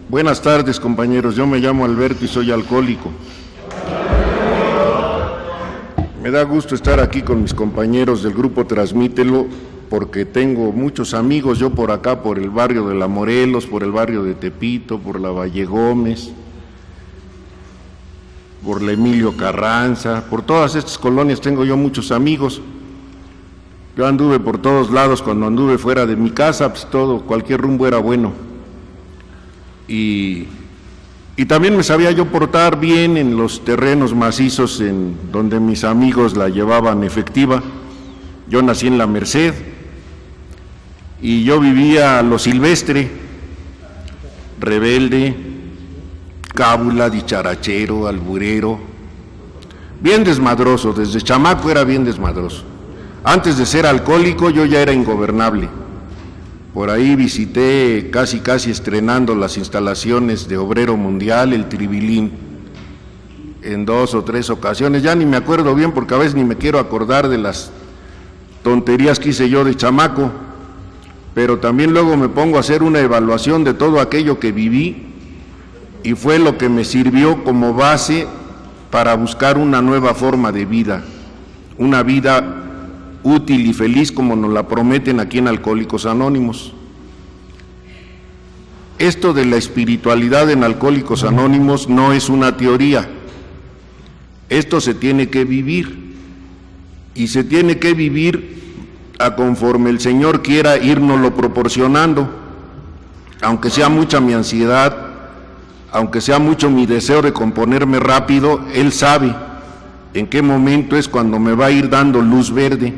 Buenas tardes, compañeros. Yo me llamo Alberto y soy alcohólico. Me da gusto estar aquí con mis compañeros del grupo Transmítelo, porque tengo muchos amigos, yo por acá, por el barrio de La Morelos, por el barrio de Tepito, por la Valle Gómez, por la Emilio Carranza, por todas estas colonias tengo yo muchos amigos. Yo anduve por todos lados, cuando anduve fuera de mi casa, pues cualquier rumbo era bueno. Y también me sabía yo portar bien en los terrenos macizos en donde mis amigos la llevaban efectiva. Yo nací en La Merced y yo vivía a lo silvestre, rebelde, cábula, dicharachero, alburero, bien desmadroso. Desde chamaco era bien desmadroso. Antes de ser alcohólico yo ya era ingobernable. Por ahí visité casi estrenando las instalaciones de Obrero Mundial, el Tribilín, en 2 o 3 ocasiones. Ya ni me acuerdo bien porque a veces ni me quiero acordar de las tonterías que hice yo de chamaco, pero también luego me pongo a hacer una evaluación de todo aquello que viví y fue lo que me sirvió como base para buscar una nueva forma de vida, una vida útil y feliz como nos la prometen aquí en Alcohólicos Anónimos. Esto de la espiritualidad en Alcohólicos Anónimos no es una teoría, esto se tiene que vivir, y se tiene que vivir a conforme el Señor quiera irnoslo proporcionando, aunque sea mucha mi ansiedad, aunque sea mucho mi deseo de componerme rápido, Él sabe en qué momento es cuando me va a ir dando luz verde.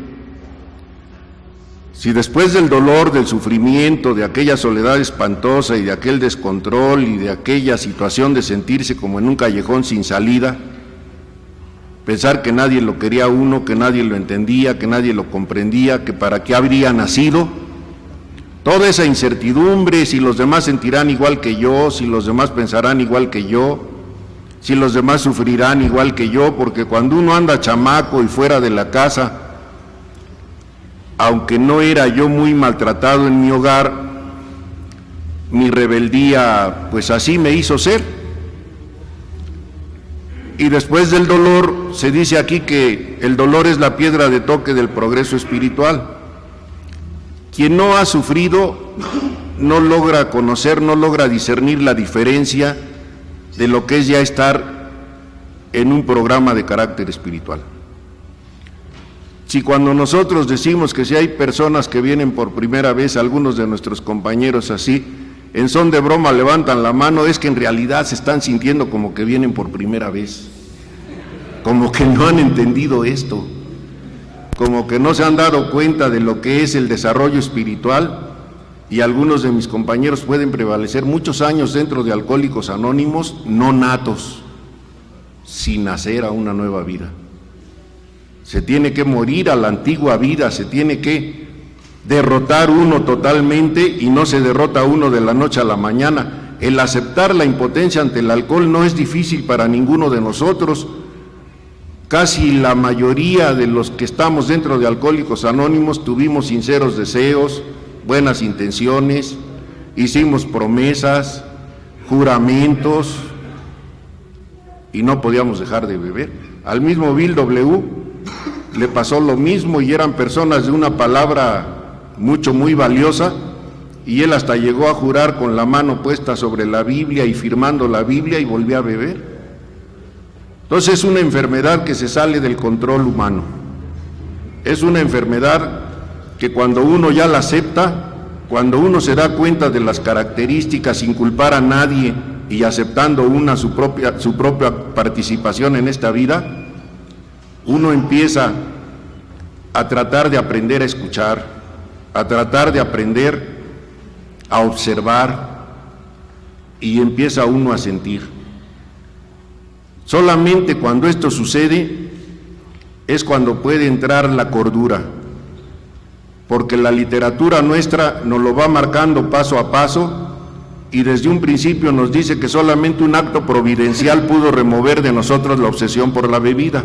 Si después del dolor, del sufrimiento, de aquella soledad espantosa y de aquel descontrol y de aquella situación de sentirse como en un callejón sin salida, pensar que nadie lo quería a uno, que nadie lo entendía, que nadie lo comprendía, que para qué habría nacido, toda esa incertidumbre, si los demás sentirán igual que yo, si los demás pensarán igual que yo, si los demás sufrirán igual que yo, porque cuando uno anda chamaco y fuera de la casa, aunque no era yo muy maltratado en mi hogar, mi rebeldía pues así me hizo ser. Y después del dolor, se dice aquí que el dolor es la piedra de toque del progreso espiritual. Quien no ha sufrido no logra conocer, no logra discernir la diferencia de lo que es ya estar en un programa de carácter espiritual. Si cuando nosotros decimos que si hay personas que vienen por primera vez, algunos de nuestros compañeros así, en son de broma levantan la mano, es que en realidad se están sintiendo como que vienen por primera vez, como que no han entendido esto, como que no se han dado cuenta de lo que es el desarrollo espiritual, y algunos de mis compañeros pueden prevalecer muchos años dentro de Alcohólicos Anónimos, no natos, sin nacer a una nueva vida. Se tiene que morir a la antigua vida, se tiene que derrotar uno totalmente, y no se derrota uno de la noche a la mañana. El aceptar la impotencia ante el alcohol no es difícil para ninguno de nosotros. Casi la mayoría de los que estamos dentro de Alcohólicos Anónimos tuvimos sinceros deseos, buenas intenciones, hicimos promesas, juramentos, y no podíamos dejar de beber. Al mismo Bill W. le pasó lo mismo, y eran personas de una palabra muy valiosa, y él hasta llegó a jurar con la mano puesta sobre la Biblia y firmando la Biblia, y volvió a beber. Entonces es una enfermedad que se sale del control humano, es una enfermedad que cuando uno ya la acepta, cuando uno se da cuenta de las características sin culpar a nadie y aceptando su propia participación en esta vida, uno empieza a tratar de aprender a escuchar, a tratar de aprender a observar, y empieza uno a sentir. Solamente cuando esto sucede es cuando puede entrar la cordura, porque la literatura nuestra nos lo va marcando paso a paso, y desde un principio nos dice que solamente un acto providencial pudo remover de nosotros la obsesión por la bebida.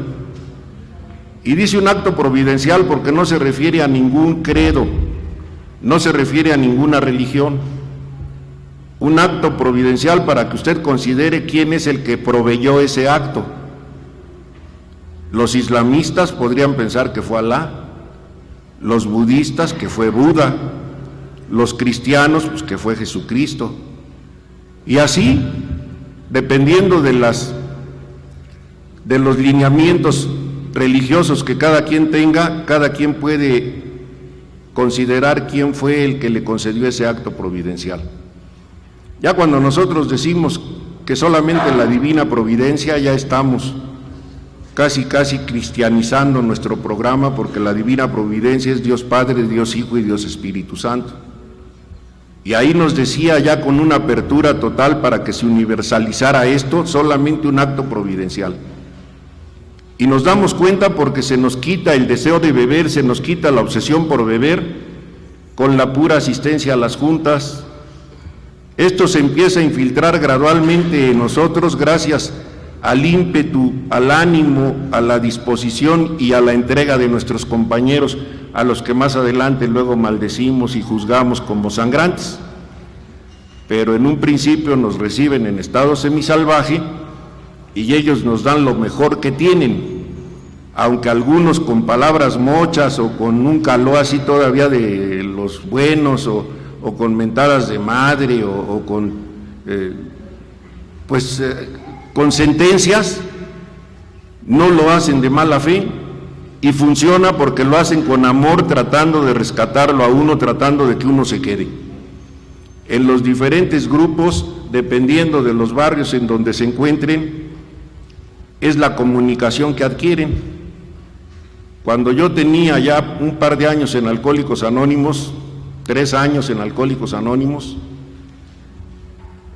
Y dice un acto providencial porque no se refiere a ningún credo, no se refiere a ninguna religión. Un acto providencial para que usted considere quién es el que proveyó ese acto. Los islamistas podrían pensar que fue Alá, los budistas que fue Buda, los cristianos pues que fue Jesucristo. Y así, dependiendo de los lineamientos religiosos que cada quien tenga, cada quien puede considerar quién fue el que le concedió ese acto providencial. Ya cuando nosotros decimos que solamente la divina providencia, ya estamos casi cristianizando nuestro programa, porque la divina providencia es Dios Padre, Dios Hijo y Dios Espíritu Santo. Y ahí nos decía ya con una apertura total para que se universalizara esto, solamente un acto providencial. Y nos damos cuenta porque se nos quita el deseo de beber, se nos quita la obsesión por beber, con la pura asistencia a las juntas. Esto se empieza a infiltrar gradualmente en nosotros gracias al ímpetu, al ánimo, a la disposición y a la entrega de nuestros compañeros, a los que más adelante luego maldecimos y juzgamos como sangrantes. Pero en un principio nos reciben en estado semisalvaje y ellos nos dan lo mejor que tienen, aunque algunos con palabras mochas o con un caló así todavía de los buenos o con mentadas de madre o con con sentencias, no lo hacen de mala fe y funciona porque lo hacen con amor, tratando de rescatarlo a uno, tratando de que uno se quede. En los diferentes grupos, dependiendo de los barrios en donde se encuentren, es la comunicación que adquieren. Cuando yo tenía ya un par de años en Alcohólicos Anónimos, 3 años en Alcohólicos Anónimos,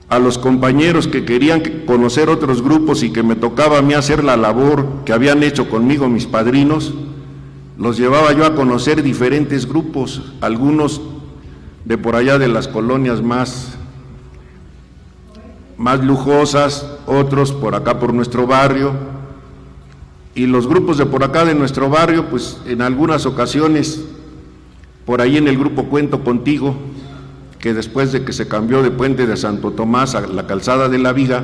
a los compañeros que querían conocer otros grupos y que me tocaba a mí hacer la labor que habían hecho conmigo mis padrinos, los llevaba yo a conocer diferentes grupos, algunos de por allá de las colonias más lujosas, otros por acá por nuestro barrio, y los grupos de por acá de nuestro barrio, pues en algunas ocasiones, por ahí en el grupo Cuento Contigo, que después de que se cambió de Puente de Santo Tomás a la Calzada de la Viga,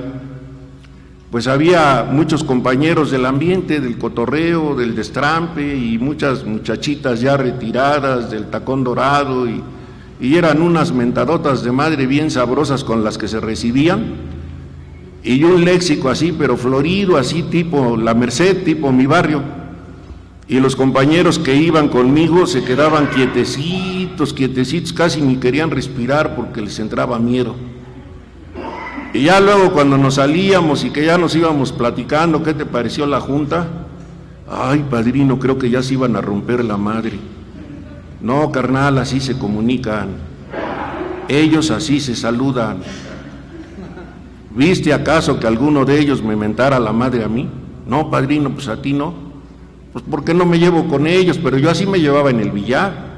pues había muchos compañeros del ambiente, del cotorreo, del destrampe, y muchas muchachitas ya retiradas del tacón dorado, y eran unas mentadotas de madre bien sabrosas con las que se recibían, y un léxico así, pero florido, así tipo La Merced, tipo mi barrio. Y los compañeros que iban conmigo se quedaban quietecitos, casi ni querían respirar porque les entraba miedo. Y ya luego cuando nos salíamos y que ya nos íbamos platicando, ¿qué te pareció la junta? Ay, padrino, creo que ya se iban a romper la madre. No, carnal, así se comunican. Ellos así se saludan. ¿Viste acaso que alguno de ellos me mentara la madre a mí? No, padrino, pues a ti no. Pues porque no me llevo con ellos, pero yo así me llevaba en el billar.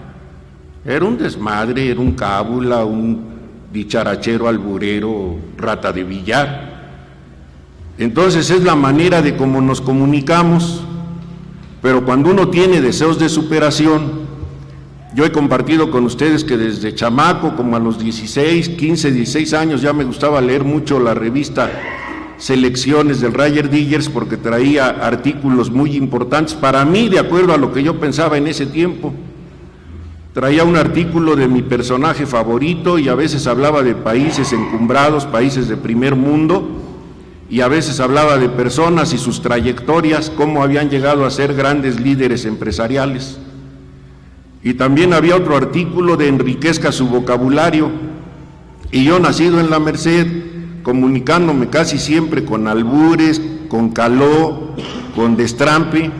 Era un desmadre, era un cábula, un dicharachero, alburero, rata de billar. Entonces es la manera de cómo nos comunicamos, pero cuando uno tiene deseos de superación, yo he compartido con ustedes que desde chamaco, como a los 16 años, ya me gustaba leer mucho la revista Selecciones del Roger Diggers, porque traía artículos muy importantes para mí, de acuerdo a lo que yo pensaba en ese tiempo. Traía un artículo de mi personaje favorito y a veces hablaba de países encumbrados, países de primer mundo, y a veces hablaba de personas y sus trayectorias, cómo habían llegado a ser grandes líderes empresariales. Y también había otro artículo de enriquezca su vocabulario, y yo, nacido en La Merced, comunicándome casi siempre con albures, con caló, con destrampe,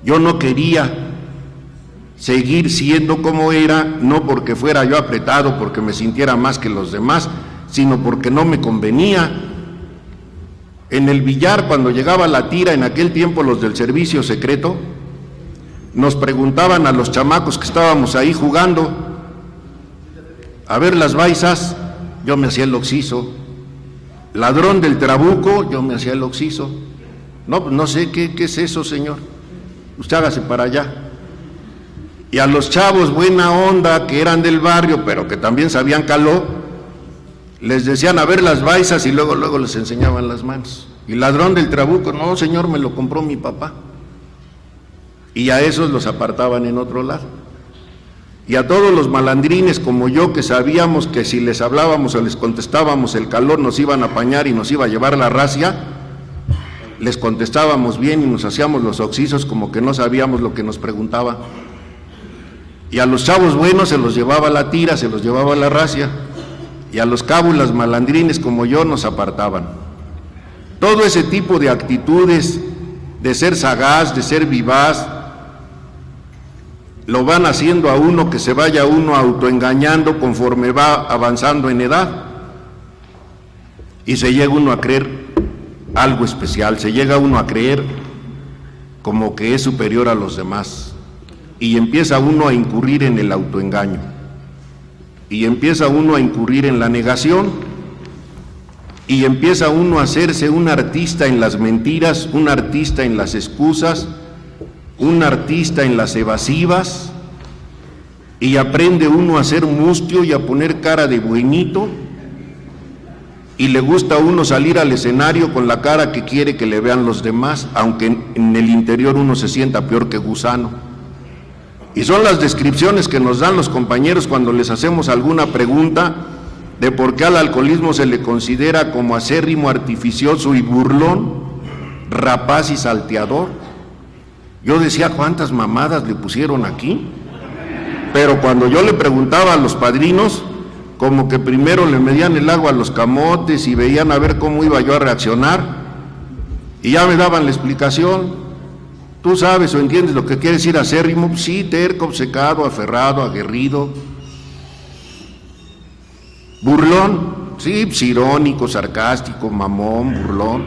yo no quería seguir siendo como era, no porque fuera yo apretado, porque me sintiera más que los demás, sino porque no me convenía. En el billar, cuando llegaba la tira, en aquel tiempo los del servicio secreto, nos preguntaban a los chamacos que estábamos ahí jugando, a ver las baisas, yo me hacía el oxiso. Ladrón del trabuco, yo me hacía el oxiso. No, pues no sé qué es eso, señor. Usted hágase para allá. Y a los chavos buena onda que eran del barrio, pero que también sabían caló, les decían a ver las baisas y luego les enseñaban las manos. Y ladrón del trabuco, no, señor, me lo compró mi papá. Y a esos los apartaban en otro lado. Y a todos los malandrines como yo, que sabíamos que si les hablábamos o les contestábamos el calor nos iban a apañar y nos iba a llevar la racia, les contestábamos bien y nos hacíamos los oxisos como que no sabíamos lo que nos preguntaba. Y a los chavos buenos se los llevaba la tira, se los llevaba la racia, y a los cábulas malandrines como yo nos apartaban. Todo ese tipo de actitudes, de ser sagaz, de ser vivaz, lo van haciendo a uno que se vaya uno autoengañando conforme va avanzando en edad. Y se llega uno a creer algo especial, se llega uno a creer como que es superior a los demás. Y empieza uno a incurrir en el autoengaño. Y empieza uno a incurrir en la negación. Y empieza uno a hacerse un artista en las mentiras, un artista en las excusas, un artista en las evasivas, y aprende uno a ser mustio y a poner cara de buenito, y le gusta a uno salir al escenario con la cara que quiere que le vean los demás, aunque en el interior uno se sienta peor que gusano. Y son las descripciones que nos dan los compañeros cuando les hacemos alguna pregunta de por qué al alcoholismo se le considera como acérrimo, artificioso y burlón, rapaz y salteador. Yo decía, ¿cuántas mamadas le pusieron aquí? Pero cuando yo le preguntaba a los padrinos, como que primero le medían el agua a los camotes y veían a ver cómo iba yo a reaccionar, y ya me daban la explicación. ¿Tú sabes o entiendes lo que quiere decir acérrimo? Sí, terco, obcecado, aferrado, aguerrido. Burlón, sí, pues, irónico, sarcástico, mamón, burlón.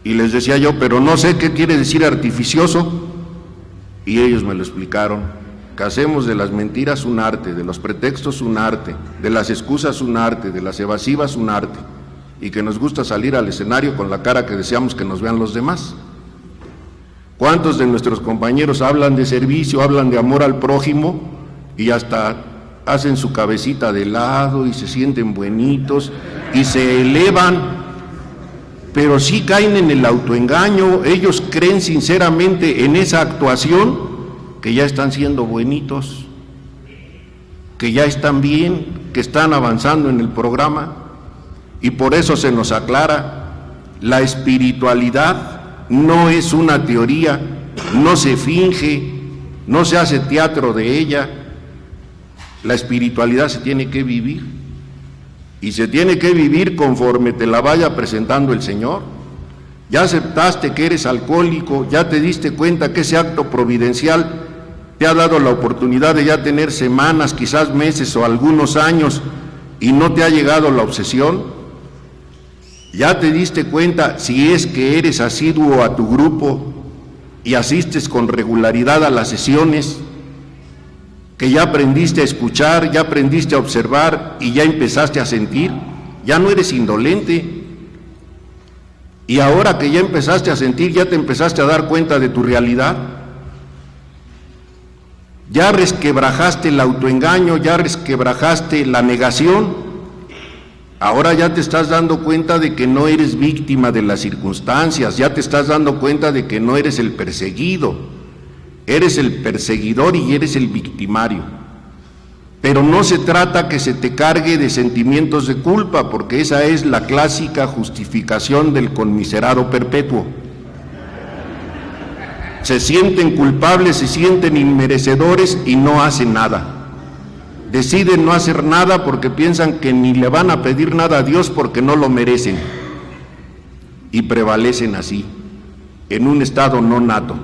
Y les decía yo, pero no sé qué quiere decir artificioso. Y ellos me lo explicaron, que hacemos de las mentiras un arte, de los pretextos un arte, de las excusas un arte, de las evasivas un arte, y que nos gusta salir al escenario con la cara que deseamos que nos vean los demás. ¿Cuántos de nuestros compañeros hablan de servicio, hablan de amor al prójimo y hasta hacen su cabecita de lado y se sienten buenitos y se elevan, pero sí caen en el autoengaño? Ellos creen sinceramente en esa actuación que ya están siendo buenitos, que ya están bien, que están avanzando en el programa. Y por eso se nos aclara, la espiritualidad no es una teoría, no se finge, no se hace teatro de ella. La espiritualidad se tiene que vivir, y se tiene que vivir conforme te la vaya presentando el Señor. Ya aceptaste que eres alcohólico, ya te diste cuenta que ese acto providencial te ha dado la oportunidad de ya tener semanas, quizás meses o algunos años, y no te ha llegado la obsesión. Ya te diste cuenta, si es que eres asiduo a tu grupo y asistes con regularidad a las sesiones, que ya aprendiste a escuchar, ya aprendiste a observar y ya empezaste a sentir. Ya no eres indolente. Y ahora que ya empezaste a sentir, ya te empezaste a dar cuenta de tu realidad. Ya resquebrajaste el autoengaño, ya resquebrajaste la negación. Ahora ya te estás dando cuenta de que no eres víctima de las circunstancias, ya te estás dando cuenta de que no eres el perseguido, eres el perseguidor y eres el victimario. Pero no se trata que se te cargue de sentimientos de culpa, porque esa es la clásica justificación del conmiserado perpetuo. Se sienten culpables, se sienten inmerecedores y no hacen nada. Deciden no hacer nada porque piensan que ni le van a pedir nada a Dios porque no lo merecen. Y prevalecen así, en un estado no nato.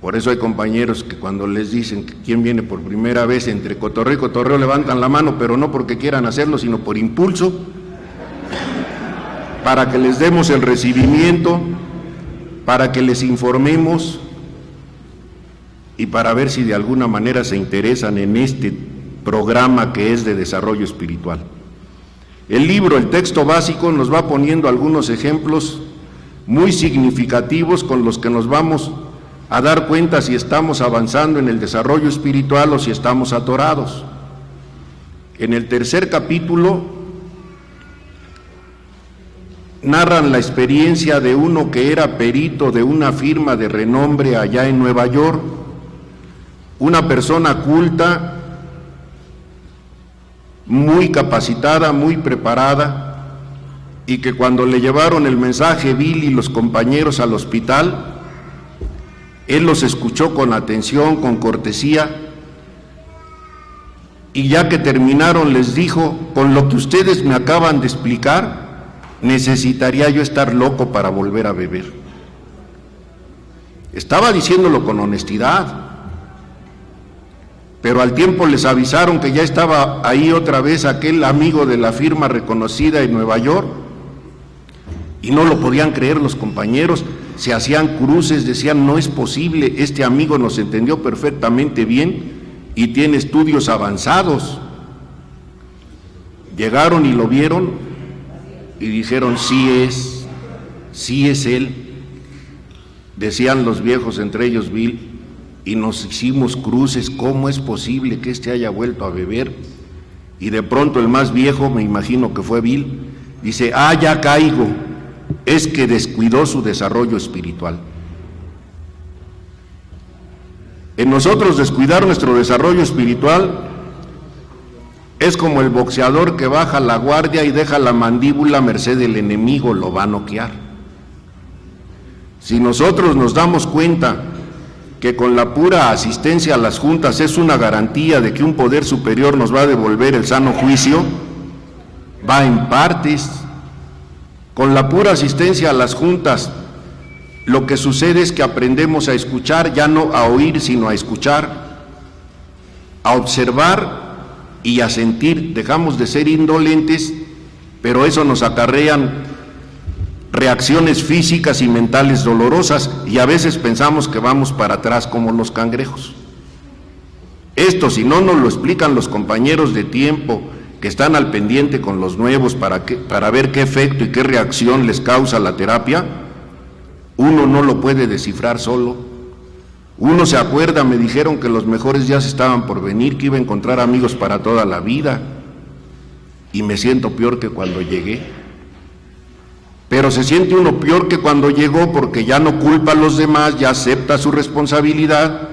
Por eso hay compañeros que cuando les dicen que quién viene por primera vez, entre cotorreo y cotorreo levantan la mano, pero no porque quieran hacerlo, sino por impulso, para que les demos el recibimiento, para que les informemos y para ver si de alguna manera se interesan en este programa que es de desarrollo espiritual. El libro, el texto básico, nos va poniendo algunos ejemplos muy significativos con los que nos vamos a dar cuenta si estamos avanzando en el desarrollo espiritual o si estamos atorados. En el tercer capítulo narran la experiencia de uno que era perito de una firma de renombre allá en Nueva York, una persona culta, muy capacitada, muy preparada, y que cuando le llevaron el mensaje Bill y los compañeros al hospital, él los escuchó con atención, con cortesía, y ya que terminaron les dijo: con lo que ustedes me acaban de explicar, necesitaría yo estar loco para volver a beber. Estaba diciéndolo con honestidad, pero al tiempo les avisaron que ya estaba ahí otra vez aquel amigo de la firma reconocida en Nueva York, y no lo podían creer los compañeros, se hacían cruces, decían: no es posible, este amigo nos entendió perfectamente bien y tiene estudios avanzados. Llegaron y lo vieron y dijeron: sí es él. Decían los viejos, entre ellos Bill, y nos hicimos cruces, ¿cómo es posible que este haya vuelto a beber? Y de pronto el más viejo, me imagino que fue Bill, dice: ya caigo, es que descuidó su desarrollo espiritual. En nosotros descuidar nuestro desarrollo espiritual es como el boxeador que baja la guardia y deja la mandíbula a merced del enemigo, lo va a noquear. Si nosotros nos damos cuenta que con la pura asistencia a las juntas es una garantía de que un poder superior nos va a devolver el sano juicio, va en partes. Con la pura asistencia a las juntas, lo que sucede es que aprendemos a escuchar, ya no a oír, sino a escuchar, a observar y a sentir. Dejamos de ser indolentes, pero eso nos acarrean reacciones físicas y mentales dolorosas, y a veces pensamos que vamos para atrás como los cangrejos. Esto, si no nos lo explican los compañeros de tiempo que están al pendiente con los nuevos para ver qué efecto y qué reacción les causa la terapia, uno no lo puede descifrar solo. Uno se acuerda, me dijeron que los mejores días estaban por venir, que iba a encontrar amigos para toda la vida, y me siento peor que cuando llegué. Pero se siente uno peor que cuando llegó, porque ya no culpa a los demás, ya acepta su responsabilidad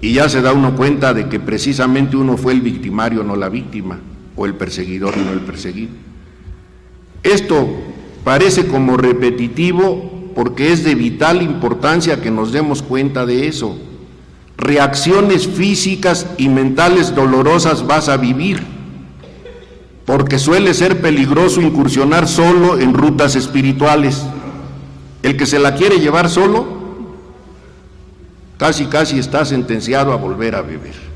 y ya se da uno cuenta de que precisamente uno fue el victimario, no la víctima, o el perseguidor, no el perseguido. Esto parece como repetitivo porque es de vital importancia que nos demos cuenta de eso. Reacciones físicas y mentales dolorosas vas a vivir, porque suele ser peligroso incursionar solo en rutas espirituales. El que se la quiere llevar solo, casi está sentenciado a volver a beber.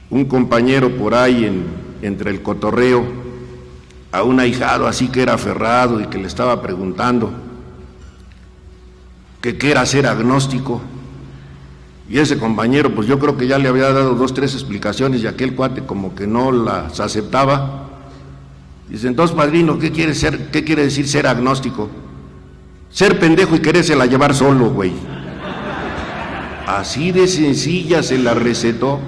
Un compañero por ahí entre el cotorreo, a un ahijado así que era aferrado y que le estaba preguntando que qué era ser agnóstico. Y ese compañero, pues yo creo que ya le había dado 2, 3 explicaciones y aquel cuate como que no las aceptaba. Dice: entonces, padrino, ¿qué quiere decir ser agnóstico? Ser pendejo y querérsela llevar solo, güey. Así de sencilla se la recetó.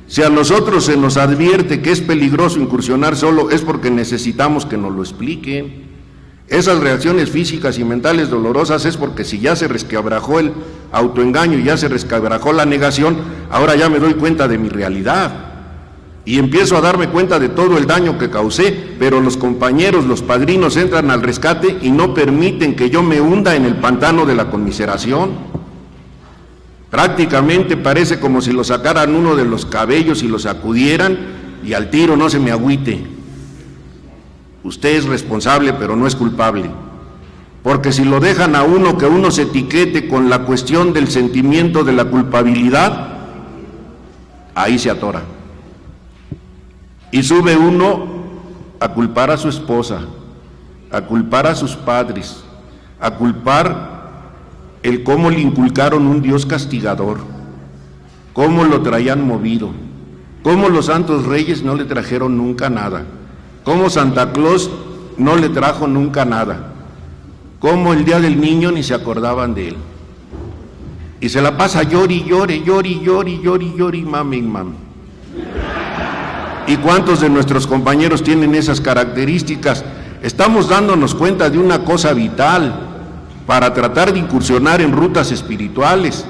Si a nosotros se nos advierte que es peligroso incursionar solo, es porque necesitamos que nos lo expliquen. Esas reacciones físicas y mentales dolorosas es porque si ya se resquebrajó el autoengaño y ya se resquebrajó la negación, ahora ya me doy cuenta de mi realidad y empiezo a darme cuenta de todo el daño que causé, pero los compañeros, los padrinos entran al rescate y no permiten que yo me hunda en el pantano de la conmiseración. Prácticamente parece como si lo sacaran uno de los cabellos y lo sacudieran y al tiro: no se me agüite. Usted es responsable, pero no es culpable. Porque si lo dejan a uno que uno se etiquete con la cuestión del sentimiento de la culpabilidad, ahí se atora. Y sube uno a culpar a su esposa, a culpar a sus padres, a culpar el cómo le inculcaron un Dios castigador. cómo lo traían movido, cómo los santos reyes no le trajeron nunca nada, cómo Santa Claus no le trajo nunca nada, cómo el día del niño ni se acordaban de él. Y se la pasa llori, mami. ¿Y cuántos de nuestros compañeros tienen esas características? Estamos dándonos cuenta de una cosa vital para tratar de incursionar en rutas espirituales.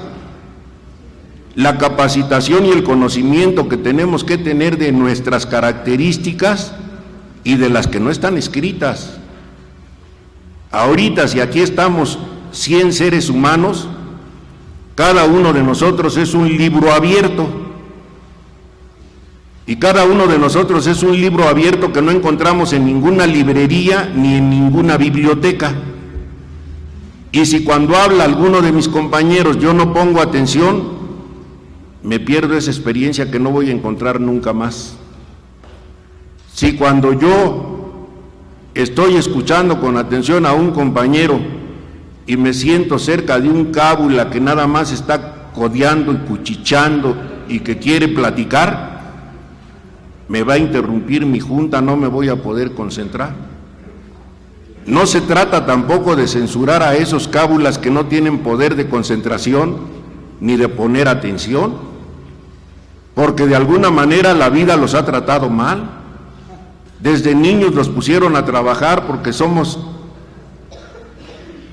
La capacitación y el conocimiento que tenemos que tener de nuestras características y de las que no están escritas. Ahorita, si aquí estamos 100 seres humanos, cada uno de nosotros es un libro abierto. Y cada uno de nosotros es un libro abierto que no encontramos en ninguna librería ni en ninguna biblioteca. Y si cuando habla alguno de mis compañeros yo no pongo atención, me pierdo esa experiencia que no voy a encontrar nunca más. Si cuando yo estoy escuchando con atención a un compañero y me siento cerca de un cábula que nada más está codeando y cuchicheando y que quiere platicar, me va a interrumpir mi junta, no me voy a poder concentrar. No se trata tampoco de censurar a esos cábulas que no tienen poder de concentración ni de poner atención, porque de alguna manera la vida los ha tratado mal. Desde niños los pusieron a trabajar porque somos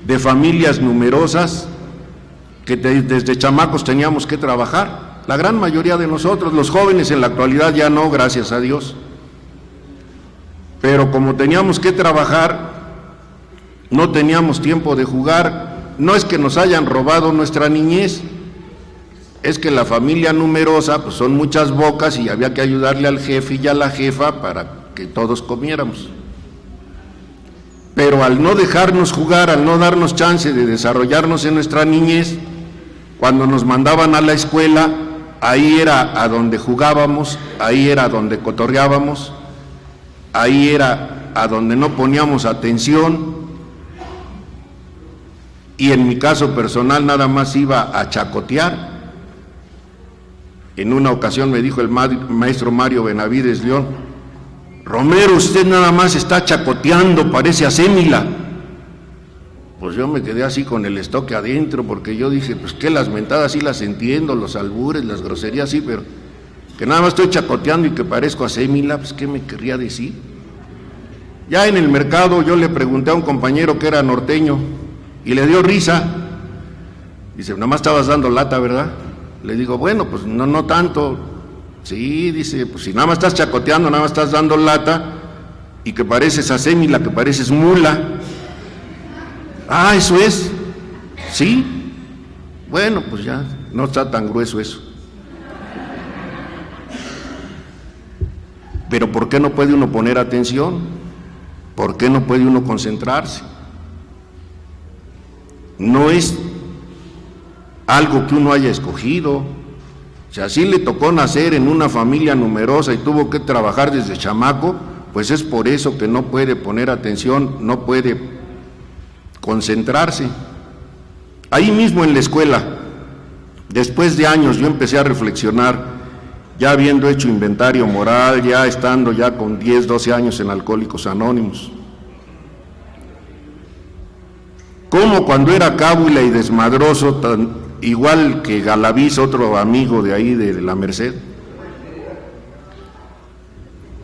de familias numerosas que desde chamacos teníamos que trabajar. La gran mayoría de nosotros, los jóvenes en la actualidad ya no, gracias a Dios. Pero como teníamos que trabajar, no teníamos tiempo de jugar. No es que nos hayan robado nuestra niñez, es que la familia numerosa, pues son muchas bocas y había que ayudarle al jefe y a la jefa para que todos comiéramos. Pero al no dejarnos jugar, al no darnos chance de desarrollarnos en nuestra niñez, cuando nos mandaban a la escuela, ahí era a donde jugábamos, ahí era a donde cotorreábamos, ahí era a donde no poníamos atención, y en mi caso personal nada más iba a chacotear. En una ocasión me dijo el maestro Mario Benavides León: Romero, usted nada más está chacoteando, parece asémila. Pues yo me quedé así con el estoque adentro, porque yo dije, pues que las mentadas sí las entiendo, los albures, las groserías sí, pero que nada más estoy chacoteando y que parezco asémila, pues ¿qué me querría decir? Ya en el mercado yo le pregunté a un compañero que era norteño y le dio risa. Dice, nada más estabas dando lata, ¿verdad? Le digo, bueno, pues no tanto. Sí, dice, pues si nada más estás chacoteando, nada más estás dando lata y que pareces asémila, que pareces mula. Ah, ¿eso es? ¿Sí? Bueno, pues ya no está tan grueso eso. Pero ¿por qué no puede uno poner atención? ¿Por qué no puede uno concentrarse? No es algo que uno haya escogido. Si así le tocó nacer en una familia numerosa y tuvo que trabajar desde chamaco, pues es por eso que no puede poner atención, no puede concentrarse. Ahí mismo en la escuela, después de años, yo empecé a reflexionar, ya habiendo hecho inventario moral, ya estando ya con 10, 12 años en Alcohólicos Anónimos. Como cuando era cábula y desmadroso, igual que Galaviz, otro amigo de ahí de la Merced,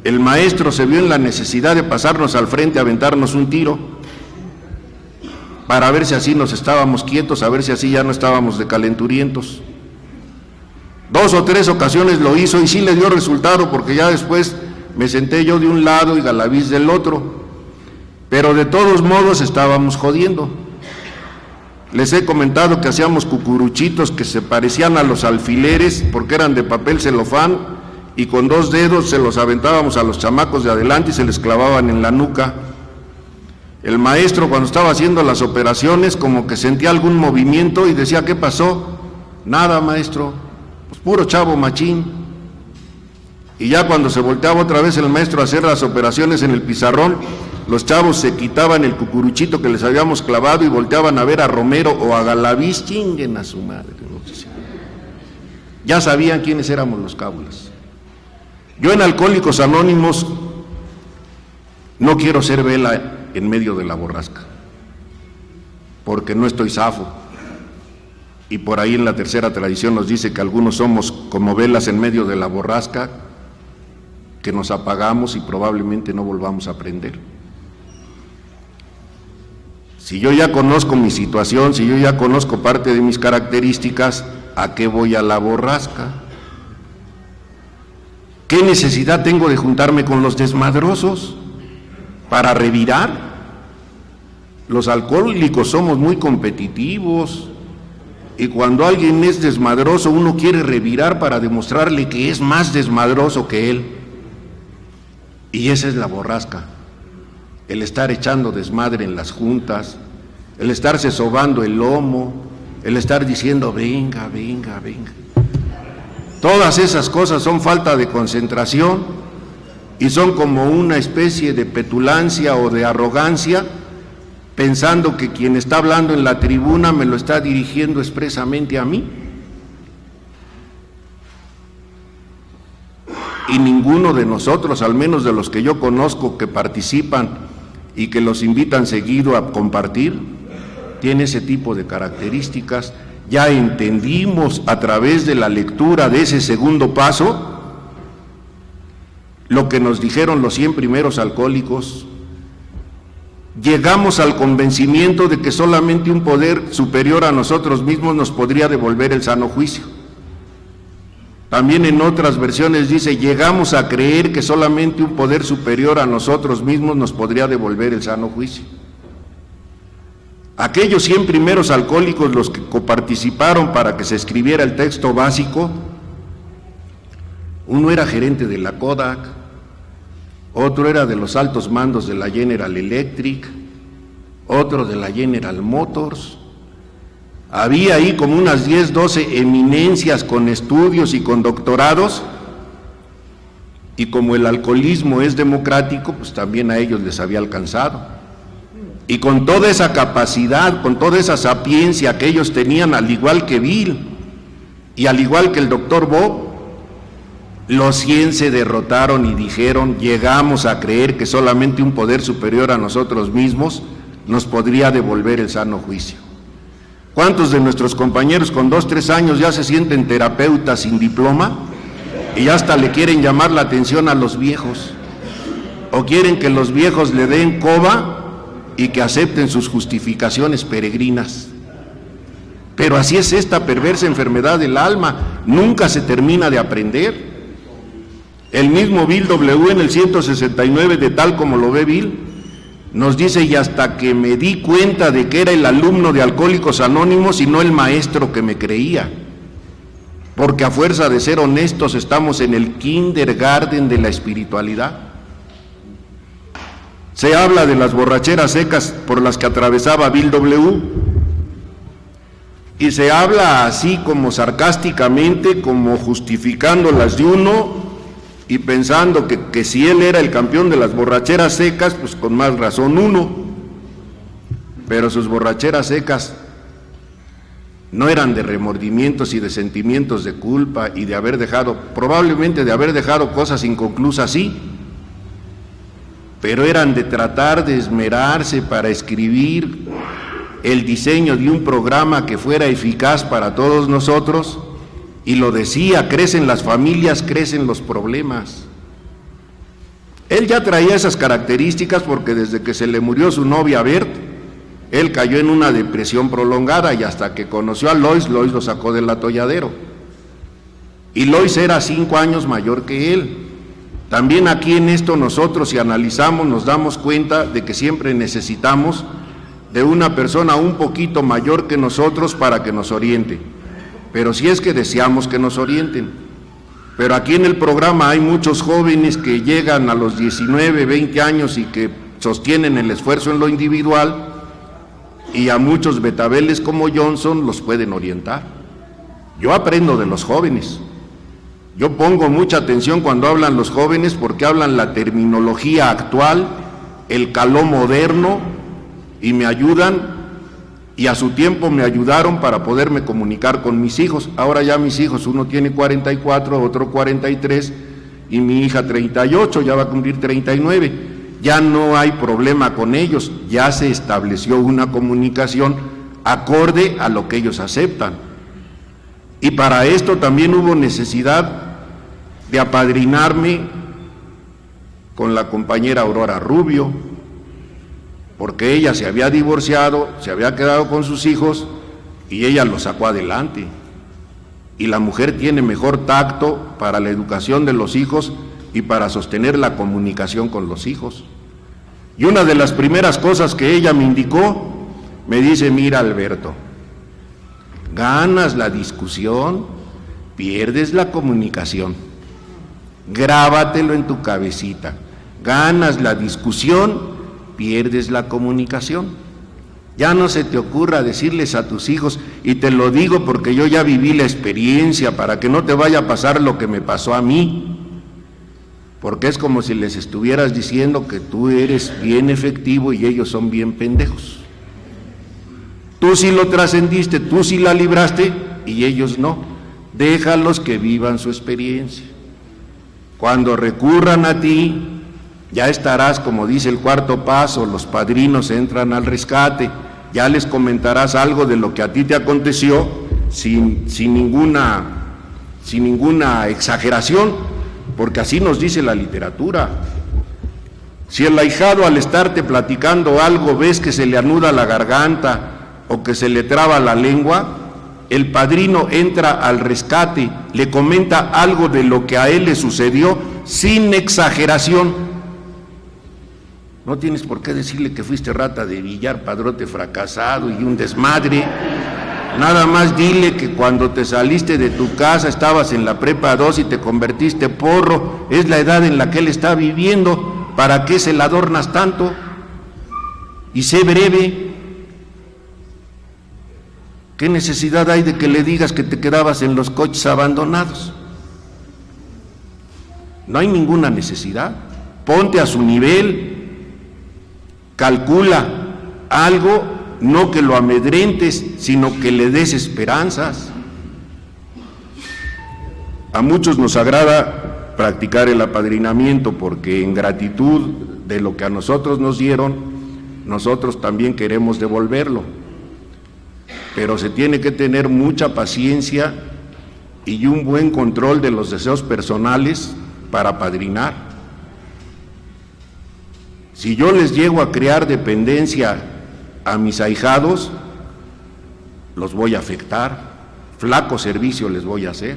el maestro se vio en la necesidad de pasarnos al frente a aventarnos un tiro, para ver si así nos estábamos quietos, a ver si así ya no estábamos de calenturientos. 2 o 3 ocasiones lo hizo y sí le dio resultado, porque ya después me senté yo de un lado y Galaviz del otro, pero de todos modos estábamos jodiendo. Les he comentado que hacíamos cucuruchitos que se parecían a los alfileres porque eran de papel celofán y con 2 dedos se los aventábamos a los chamacos de adelante y se les clavaban en la nuca. El maestro, cuando estaba haciendo las operaciones, como que sentía algún movimiento y decía, ¿qué pasó? Nada, maestro, pues puro chavo machín. Y ya cuando se volteaba otra vez el maestro a hacer las operaciones en el pizarrón, los chavos se quitaban el cucuruchito que les habíamos clavado y volteaban a ver a Romero o a Galaviz, chinguen a su madre. Ya sabían quiénes éramos los cábulas. Yo en Alcohólicos Anónimos no quiero ser vela en medio de la borrasca, porque no estoy zafo. Y por ahí en la tercera tradición nos dice que algunos somos como velas en medio de la borrasca, que nos apagamos y probablemente no volvamos a prender. Si yo ya conozco mi situación, si yo ya conozco parte de mis características, ¿a qué voy a la borrasca? ¿Qué necesidad tengo de juntarme con los desmadrosos para revirar? Los alcohólicos somos muy competitivos y cuando alguien es desmadroso uno quiere revirar para demostrarle que es más desmadroso que él. Y esa es la borrasca, el estar echando desmadre en las juntas, el estarse sobando el lomo, el estar diciendo venga, venga, venga. Todas esas cosas son falta de concentración y son como una especie de petulancia o de arrogancia, pensando que quien está hablando en la tribuna me lo está dirigiendo expresamente a mí. Y ninguno de nosotros, al menos de los que yo conozco que participan y que los invitan seguido a compartir, tiene ese tipo de características. Ya entendimos a través de la lectura de ese segundo paso lo que nos dijeron los 100 primeros alcohólicos. Llegamos al convencimiento de que solamente un poder superior a nosotros mismos nos podría devolver el sano juicio. También en otras versiones dice, llegamos a creer que solamente un poder superior a nosotros mismos nos podría devolver el sano juicio. Aquellos 100 primeros alcohólicos, los que coparticiparon para que se escribiera el texto básico, uno era gerente de la Kodak, otro era de los altos mandos de la General Electric, otro de la General Motors. Había ahí como unas 10, 12 eminencias con estudios y con doctorados, y como el alcoholismo es democrático, pues también a ellos les había alcanzado. Y con toda esa capacidad, con toda esa sapiencia que ellos tenían, al igual que Bill, y al igual que el doctor Bob, los 100 se derrotaron y dijeron, llegamos a creer que solamente un poder superior a nosotros mismos nos podría devolver el sano juicio. ¿Cuántos de nuestros compañeros con 2, 3 años ya se sienten terapeutas sin diploma y hasta le quieren llamar la atención a los viejos? ¿O quieren que los viejos le den coba y que acepten sus justificaciones peregrinas? Pero así es esta perversa enfermedad del alma, nunca se termina de aprender. El mismo Bill W. en el 169 de Tal como lo ve Bill, nos dice, y hasta que me di cuenta de que era el alumno de Alcohólicos Anónimos y no el maestro que me creía, porque a fuerza de ser honestos estamos en el kindergarten de la espiritualidad. Se habla de las borracheras secas por las que atravesaba Bill W. y se habla así como sarcásticamente, como justificando las de uno y pensando que si él era el campeón de las borracheras secas, pues con más razón uno. Pero sus borracheras secas no eran de remordimientos y de sentimientos de culpa y de haber dejado, probablemente de haber dejado cosas inconclusas, sí, pero eran de tratar de esmerarse para escribir el diseño de un programa que fuera eficaz para todos nosotros. Y lo decía, crecen las familias, crecen los problemas. Él ya traía esas características porque desde que se le murió su novia Bert, él cayó en una depresión prolongada y hasta que conoció a Lois, Lois lo sacó del atolladero. Y Lois era 5 años mayor que él. También aquí en esto nosotros, si analizamos, nos damos cuenta de que siempre necesitamos de una persona un poquito mayor que nosotros para que nos oriente. Pero si es que deseamos que nos orienten. Pero aquí en el programa hay muchos jóvenes que llegan a los 19, 20 años y que sostienen el esfuerzo en lo individual, y a muchos betabeles como Johnson los pueden orientar. Yo aprendo de los jóvenes. Yo pongo mucha atención cuando hablan los jóvenes porque hablan la terminología actual, el caló moderno, y me ayudan y a su tiempo me ayudaron para poderme comunicar con mis hijos. Ahora ya mis hijos, uno tiene 44, otro 43 y mi hija 38, ya va a cumplir 39. Ya no hay problema con ellos, ya se estableció una comunicación acorde a lo que ellos aceptan. Y para esto también hubo necesidad de apadrinarme con la compañera Aurora Rubio, porque ella se había divorciado, se había quedado con sus hijos y ella los sacó adelante. Y la mujer tiene mejor tacto para la educación de los hijos y para sostener la comunicación con los hijos. Y una de las primeras cosas que ella me indicó, me dice: mira, Alberto, ganas la discusión, pierdes la comunicación. Grábatelo en tu cabecita. Ganas la discusión, pierdes la comunicación. Ya no se te ocurra decirles a tus hijos, y te lo digo porque yo ya viví la experiencia, para que no te vaya a pasar lo que me pasó a mí, porque es como si les estuvieras diciendo que tú eres bien efectivo y ellos son bien pendejos. Tú sí lo trascendiste, tú sí la libraste y ellos no. Déjalos que vivan su experiencia. Cuando recurran a ti, ya estarás, como dice el cuarto paso, los padrinos entran al rescate, ya les comentarás algo de lo que a ti te aconteció sin ninguna exageración, porque así nos dice la literatura. Si el ahijado, al estarte platicando algo, ves que se le anuda la garganta o que se le traba la lengua, el padrino entra al rescate, le comenta algo de lo que a él le sucedió sin exageración. No tienes por qué decirle que fuiste rata de billar, padrote fracasado y un desmadre. Nada más dile que cuando te saliste de tu casa estabas en la prepa 2 y te convertiste porro. Es la edad en la que él está viviendo. ¿Para qué se la adornas tanto? Y sé breve. ¿Qué necesidad hay de que le digas que te quedabas en los coches abandonados? No hay ninguna necesidad. Ponte a su nivel. Calcula algo, no que lo amedrentes, sino que le des esperanzas. A muchos nos agrada practicar el apadrinamiento porque en gratitud de lo que a nosotros nos dieron, nosotros también queremos devolverlo. Pero se tiene que tener mucha paciencia y un buen control de los deseos personales para apadrinar. Si yo les llego a crear dependencia a mis ahijados, los voy a afectar, flaco servicio les voy a hacer.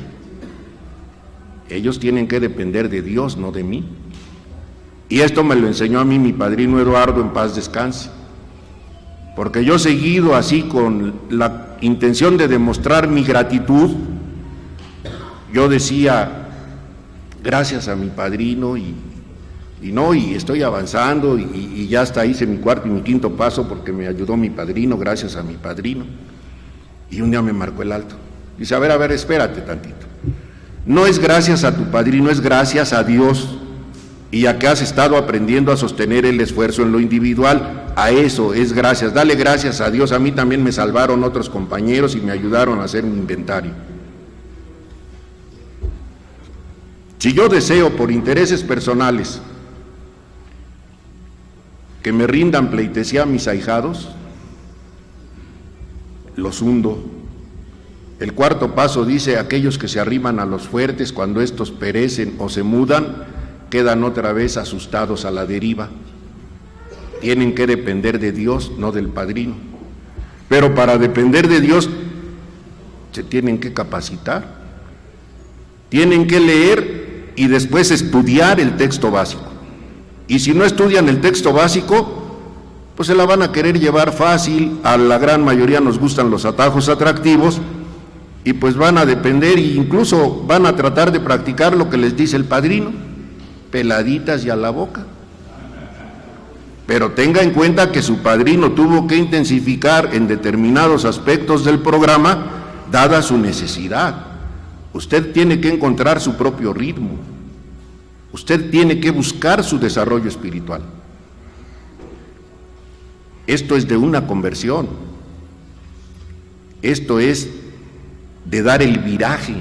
Ellos tienen que depender de Dios, no de mí. Y esto me lo enseñó a mí mi padrino Eduardo, en paz descanse. Porque yo, seguido así con la intención de demostrar mi gratitud, yo decía: gracias a mi padrino y estoy avanzando y ya hasta hice mi cuarto y mi quinto paso porque me ayudó mi padrino, gracias a mi padrino. Y un día me marcó el alto. Dice: a ver, espérate tantito. No es gracias a tu padrino, es gracias a Dios y a que has estado aprendiendo a sostener el esfuerzo en lo individual. A eso es gracias. Dale gracias a Dios. A mí también me salvaron otros compañeros y me ayudaron a hacer mi inventario. Si yo deseo por intereses personales que me rindan pleitesía a mis ahijados, los hundo. El cuarto paso dice: aquellos que se arriman a los fuertes, cuando estos perecen o se mudan, quedan otra vez asustados a la deriva. Tienen que depender de Dios, no del padrino. Pero para depender de Dios se tienen que capacitar, tienen que leer y después estudiar el texto básico. Y si no estudian el texto básico, pues se la van a querer llevar fácil. A la gran mayoría nos gustan los atajos atractivos y pues van a depender, e incluso van a tratar de practicar lo que les dice el padrino, peladitas y a la boca. Pero tenga en cuenta que su padrino tuvo que intensificar en determinados aspectos del programa, dada su necesidad. Usted tiene que encontrar su propio ritmo. Usted tiene que buscar su desarrollo espiritual. Esto es de una conversión. Esto es de dar el viraje.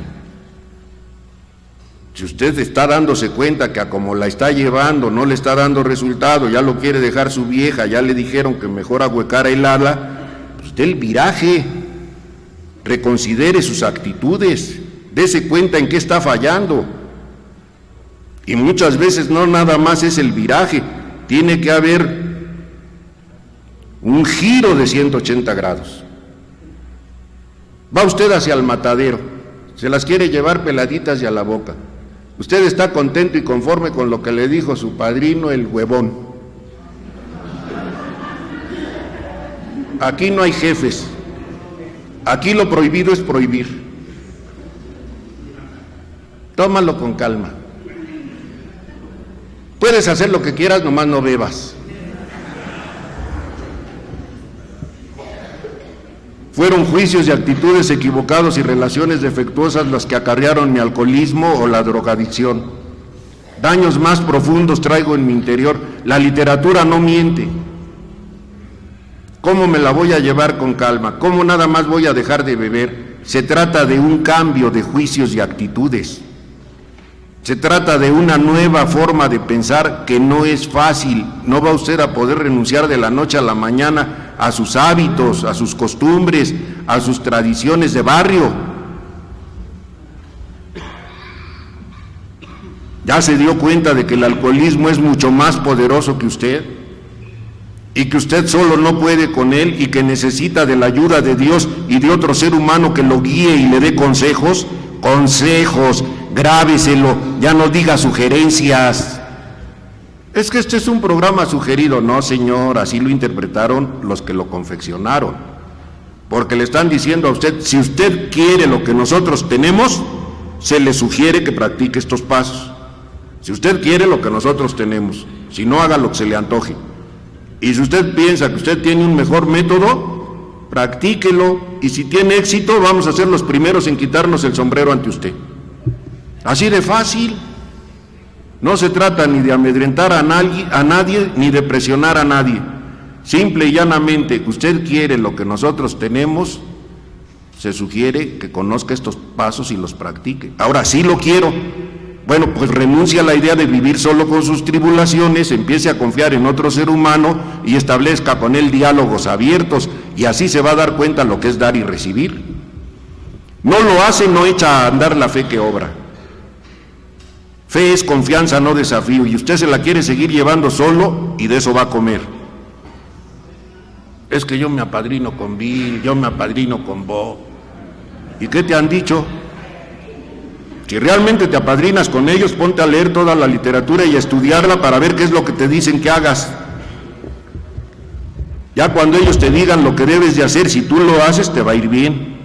Si usted está dándose cuenta que a como la está llevando no le está dando resultado, ya lo quiere dejar su vieja, ya le dijeron que mejor ahuecara el ala, pues dé el viraje, reconsidere sus actitudes, dése cuenta en qué está fallando. Y muchas veces no nada más es el viraje, tiene que haber un giro de 180 grados. Va usted hacia el matadero, se las quiere llevar peladitas y a la boca. Usted está contento y conforme con lo que le dijo su padrino, el huevón. Aquí no hay jefes, aquí lo prohibido es prohibir. Tómalo con calma. Puedes hacer lo que quieras, nomás no bebas. Fueron juicios y actitudes equivocados y relaciones defectuosas las que acarrearon mi alcoholismo o la drogadicción. Daños más profundos traigo en mi interior. La literatura no miente. ¿Cómo me la voy a llevar con calma? ¿Cómo nada más voy a dejar de beber? Se trata de un cambio de juicios y actitudes. Se trata de una nueva forma de pensar que no es fácil. No va usted a poder renunciar de la noche a la mañana a sus hábitos, a sus costumbres, a sus tradiciones de barrio. ¿Ya se dio cuenta de que el alcoholismo es mucho más poderoso que usted? Y que usted solo no puede con él y que necesita de la ayuda de Dios y de otro ser humano que lo guíe y le dé consejos. Consejos, grábeselo, ya no diga sugerencias. Es que este es un programa sugerido. No, señor, así lo interpretaron los que lo confeccionaron. Porque le están diciendo a usted, si usted quiere lo que nosotros tenemos, se le sugiere que practique estos pasos. Si usted quiere lo que nosotros tenemos, si no, haga lo que se le antoje. Y si usted piensa que usted tiene un mejor método, practíquelo, y si tiene éxito, vamos a ser los primeros en quitarnos el sombrero ante usted. Así de fácil. No se trata ni de amedrentar a nadie, ni de presionar a nadie. Simple y llanamente, usted quiere lo que nosotros tenemos, se sugiere que conozca estos pasos y los practique. Ahora, sí lo quiero. Bueno, pues renuncia a la idea de vivir solo con sus tribulaciones, empiece a confiar en otro ser humano y establezca con él diálogos abiertos, y así se va a dar cuenta lo que es dar y recibir. No lo hace, no echa a andar la fe que obra. Fe es confianza, no desafío, y usted se la quiere seguir llevando solo y de eso va a comer. Es que yo me apadrino con Bill, yo me apadrino con Bob. ¿Y qué te han dicho? Si realmente te apadrinas con ellos, ponte a leer toda la literatura y a estudiarla para ver qué es lo que te dicen que hagas. Ya cuando ellos te digan lo que debes de hacer, si tú lo haces, te va a ir bien.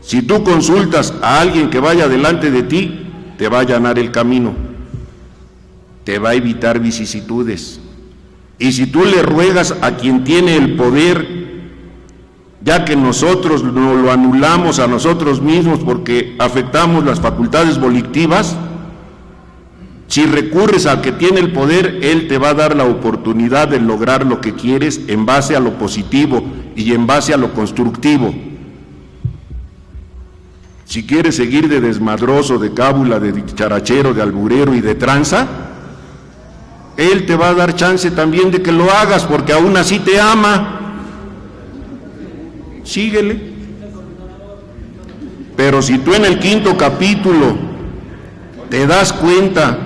Si tú consultas a alguien que vaya delante de ti, te va a allanar el camino, te va a evitar vicisitudes. Y si tú le ruegas a quien tiene el poder, ya que nosotros no lo anulamos a nosotros mismos porque afectamos las facultades volitivas, si recurres al que tiene el poder, él te va a dar la oportunidad de lograr lo que quieres en base a lo positivo y en base a lo constructivo. Si quieres seguir de desmadroso, de cábula, de dicharachero, de alburero y de tranza, él te va a dar chance también de que lo hagas, porque aún así te ama. Síguele. Pero si tú en el 5º capítulo te das cuenta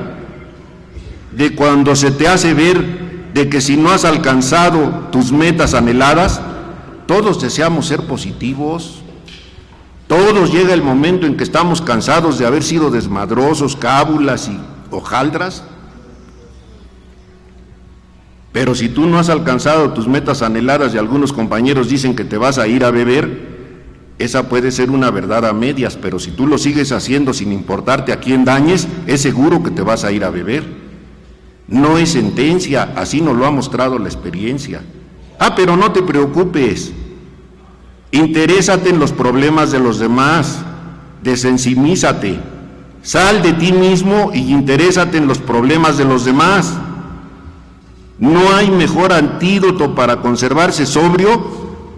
de cuando se te hace ver de que si no has alcanzado tus metas anheladas, todos deseamos ser positivos. Todos llega el momento en que estamos cansados de haber sido desmadrosos, cábulas y hojaldras. Pero si tú no has alcanzado tus metas anheladas y algunos compañeros dicen que te vas a ir a beber, esa puede ser una verdad a medias, pero si tú lo sigues haciendo sin importarte a quién dañes, es seguro que te vas a ir a beber. No es sentencia, así nos lo ha mostrado la experiencia. Pero no te preocupes. Interésate en los problemas de los demás, desensimízate, sal de ti mismo y interésate en los problemas de los demás. No hay mejor antídoto para conservarse sobrio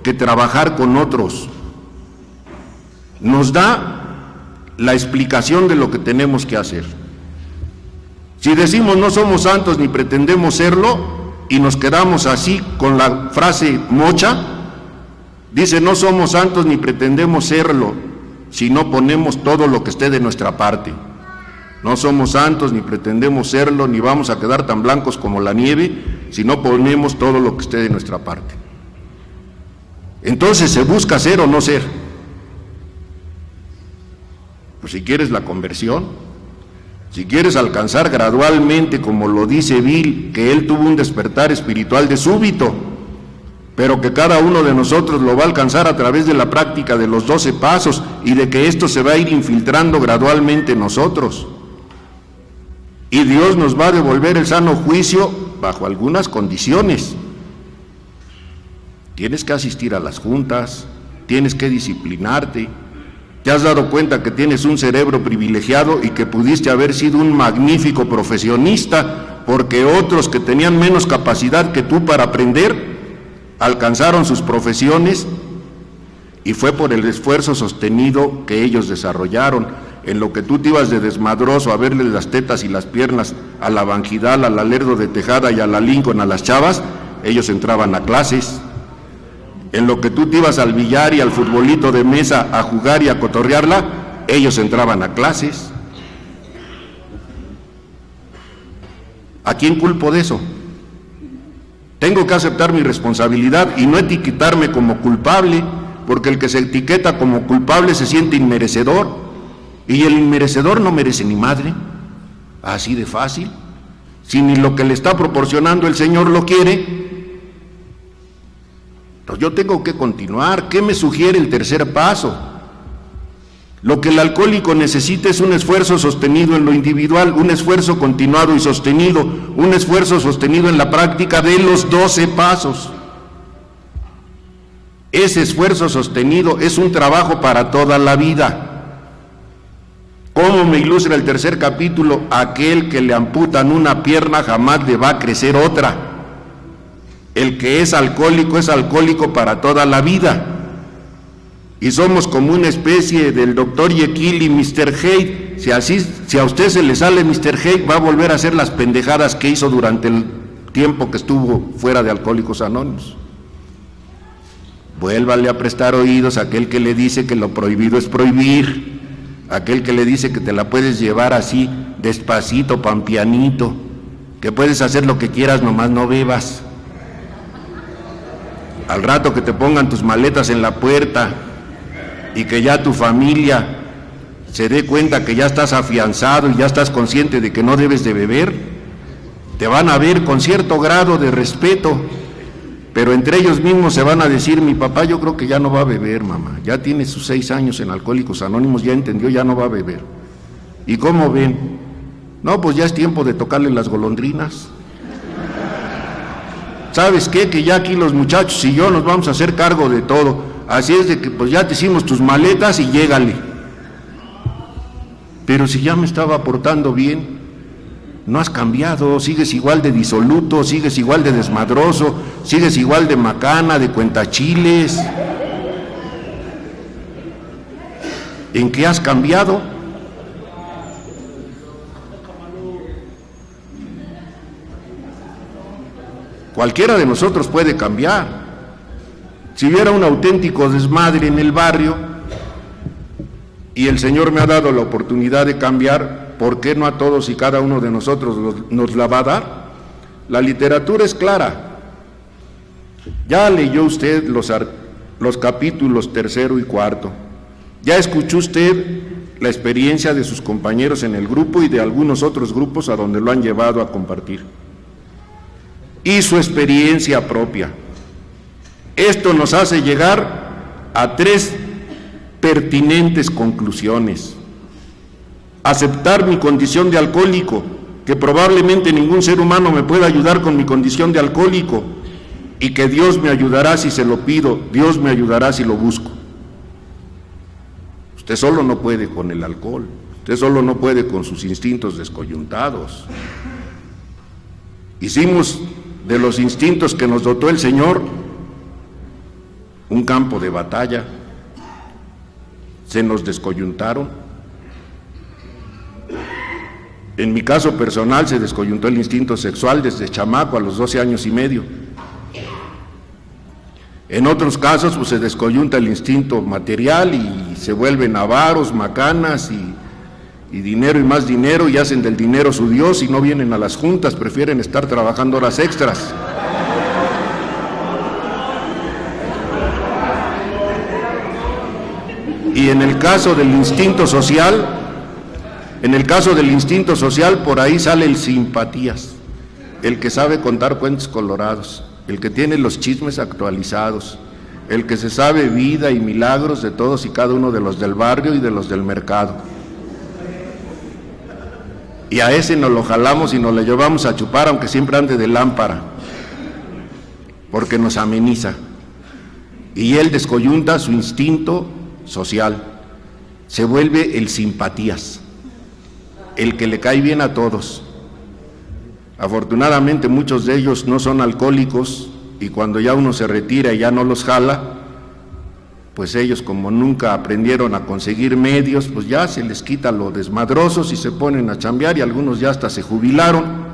que trabajar con otros. nos da la explicación de lo que tenemos que hacer. Si decimos no somos santos ni pretendemos serlo y nos quedamos así con la frase mocha, dice no somos santos ni pretendemos serlo si no ponemos todo lo que esté de nuestra parte. No somos santos ni pretendemos serlo ni vamos a quedar tan blancos como la nieve si no ponemos todo lo que esté de nuestra parte. Entonces se busca ser o no ser. Pues si quieres la conversión, si quieres alcanzar gradualmente, como lo dice Bill, que él tuvo un despertar espiritual de súbito, pero que cada uno de nosotros lo va a alcanzar a través de la práctica de los 12 pasos y de que esto se va a ir infiltrando gradualmente en nosotros. Y Dios nos va a devolver el sano juicio bajo algunas condiciones. Tienes que asistir a las juntas, tienes que disciplinarte. ¿Te has dado cuenta que tienes un cerebro privilegiado y que pudiste haber sido un magnífico profesionista porque otros que tenían menos capacidad que tú para aprender alcanzaron sus profesiones y fue por el esfuerzo sostenido que ellos desarrollaron? En lo que tú te ibas de desmadroso a verle las tetas y las piernas a la Bangidal, a la Lerdo de Tejada y a la Lincoln, a las chavas, ellos entraban a clases. En lo que tú te ibas al billar y al futbolito de mesa a jugar y a cotorrearla, ellos entraban a clases. ¿A quién culpo de eso? Tengo que aceptar mi responsabilidad y no etiquetarme como culpable, porque el que se etiqueta como culpable se siente inmerecedor, y el inmerecedor no merece ni madre, así de fácil. Si ni lo que le está proporcionando el Señor lo quiere, entonces yo tengo que continuar. ¿Qué me sugiere el tercer paso? Lo que el alcohólico necesita es un esfuerzo sostenido en lo individual, un esfuerzo continuado y sostenido, un esfuerzo sostenido en la práctica de los 12 pasos. Ese esfuerzo sostenido es un trabajo para toda la vida. ¿Cómo me ilustra el tercer capítulo? Aquel que le amputan una pierna jamás le va a crecer otra. El que es alcohólico para toda la vida. Y somos como una especie del Dr. Jekyll y Mr. Hyde. Si a usted se le sale Mr. Hyde, va a volver a hacer las pendejadas que hizo durante el tiempo que estuvo fuera de Alcohólicos Anónimos. Vuélvale a prestar oídos a aquel que le dice que lo prohibido es prohibir. Aquel que le dice que te la puedes llevar así, despacito, pampianito, que puedes hacer lo que quieras, nomás no bebas. Al rato que te pongan tus maletas en la puerta y que ya tu familia se dé cuenta que ya estás afianzado y ya estás consciente de que no debes de beber, te van a ver con cierto grado de respeto, pero entre ellos mismos se van a decir, mi papá yo creo que ya no va a beber, mamá, ya tiene sus 6 años en Alcohólicos Anónimos, ya entendió, ya no va a beber. ¿Y cómo ven? No, pues ya es tiempo de tocarle las golondrinas. ¿Sabes qué? Que ya aquí los muchachos y yo nos vamos a hacer cargo de todo, así es de que pues ya te hicimos tus maletas y llégale. Pero si ya me estaba portando bien, no has cambiado, sigues igual de disoluto, sigues igual de desmadroso, sigues igual de macana, de cuentachiles. ¿En qué has cambiado? Cualquiera de nosotros puede cambiar. Si hubiera un auténtico desmadre en el barrio y el Señor me ha dado la oportunidad de cambiar, ¿por qué no a todos y cada uno de nosotros nos la va a dar? La literatura es clara. Ya leyó usted los capítulos 3 y 4. Ya escuchó usted la experiencia de sus compañeros en el grupo y de algunos otros grupos a donde lo han llevado a compartir. Y su experiencia propia. Esto nos hace llegar a 3 pertinentes conclusiones. Aceptar mi condición de alcohólico, que probablemente ningún ser humano me pueda ayudar con mi condición de alcohólico, y que Dios me ayudará si se lo pido, Dios me ayudará si lo busco. Usted solo no puede con el alcohol, usted solo no puede con sus instintos descoyuntados. Hicimos de los instintos que nos dotó el Señor un campo de batalla. se nos descoyuntaron. En mi caso personal se descoyuntó el instinto sexual desde chamaco a los 12 años y medio. En otros casos pues se descoyunta el instinto material y se vuelven avaros, macanas y dinero y más dinero, y hacen del dinero su Dios y no vienen a las juntas, prefieren estar trabajando horas extras. Y en el caso del instinto social, por ahí sale el simpatías, el que sabe contar cuentos colorados, el que tiene los chismes actualizados, el que se sabe vida y milagros de todos y cada uno de los del barrio y de los del mercado. Y a ese nos lo jalamos y nos lo llevamos a chupar, aunque siempre ande de lámpara, porque nos ameniza. Y él descoyunta su instinto social, se vuelve el simpatías, el que le cae bien a todos. Afortunadamente muchos de ellos no son alcohólicos, y cuando ya uno se retira y ya no los jala, pues ellos, como nunca aprendieron a conseguir medios, pues ya se les quita lo desmadrosos y se ponen a chambear, y algunos ya hasta se jubilaron.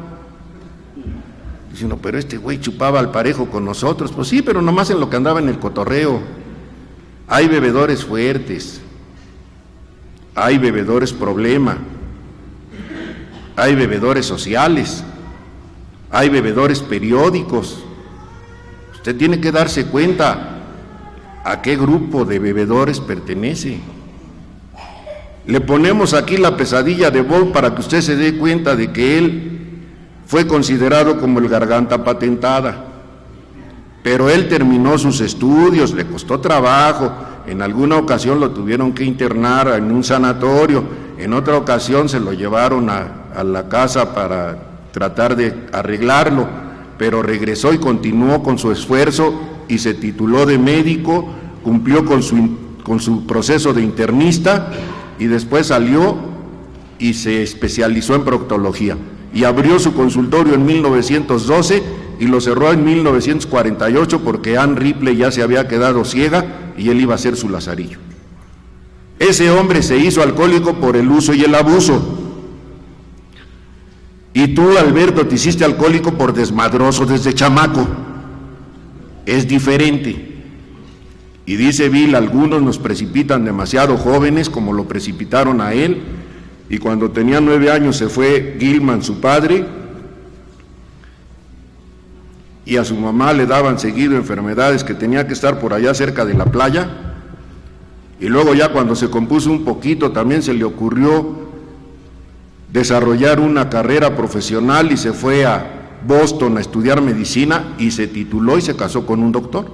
Dice uno, pero este güey chupaba al parejo con nosotros. Pues sí, pero nomás en lo que andaba en el cotorreo. Hay bebedores fuertes, hay bebedores problema, hay bebedores sociales, hay bebedores periódicos. Usted tiene que darse cuenta a qué grupo de bebedores pertenece. Le ponemos aquí la pesadilla de Bob para que usted se dé cuenta de que él fue considerado como el garganta patentada, pero él terminó sus estudios, le costó trabajo, en alguna ocasión lo tuvieron que internar en un sanatorio, en otra ocasión se lo llevaron a la casa para tratar de arreglarlo, pero regresó y continuó con su esfuerzo y se tituló de médico, cumplió con su proceso de internista y después salió y se especializó en proctología y abrió su consultorio en 1912 y lo cerró en 1948 porque Ann Ripley ya se había quedado ciega y él iba a ser su lazarillo. Ese hombre se hizo alcohólico por el uso y el abuso. Y tú, Alberto, te hiciste alcohólico por desmadroso desde chamaco. Es diferente. Y dice Bill, algunos nos precipitan demasiado jóvenes, como lo precipitaron a él, y cuando tenía 9 años se fue Gilman, su padre, y a su mamá le daban seguido enfermedades que tenía que estar por allá cerca de la playa, y luego ya cuando se compuso un poquito también se le ocurrió desarrollar una carrera profesional y se fue a Boston a estudiar medicina y se tituló y se casó con un doctor.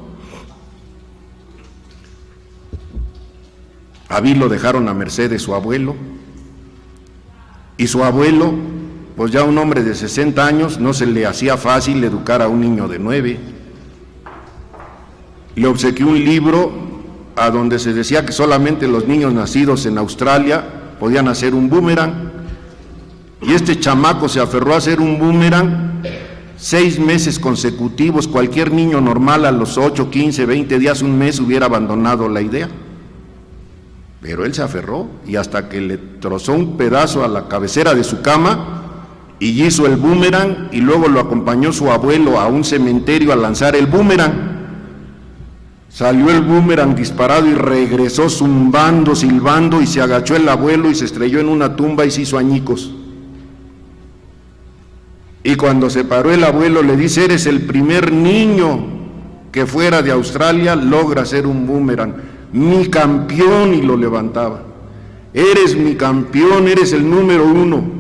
A Bill lo dejaron a merced de su abuelo, y su abuelo, pues ya un hombre de 60 años, no se le hacía fácil educar a un niño de 9. Le obsequió un libro a donde se decía que solamente los niños nacidos en Australia podían hacer un boomerang, y este chamaco se aferró a hacer un boomerang 6 meses consecutivos. Cualquier niño normal a los 8, 15, 20 días, un mes hubiera abandonado la idea, pero él se aferró y hasta que le trozó un pedazo a la cabecera de su cama y hizo el boomerang, y luego lo acompañó su abuelo a un cementerio a lanzar el boomerang. Salió el boomerang disparado y regresó zumbando, silbando, y se agachó el abuelo y se estrelló en una tumba y se hizo añicos. Y cuando se paró el abuelo le dice: eres el primer niño que fuera de Australia logra hacer un boomerang, mi campeón, y lo levantaba. Eres mi campeón, eres el número 1.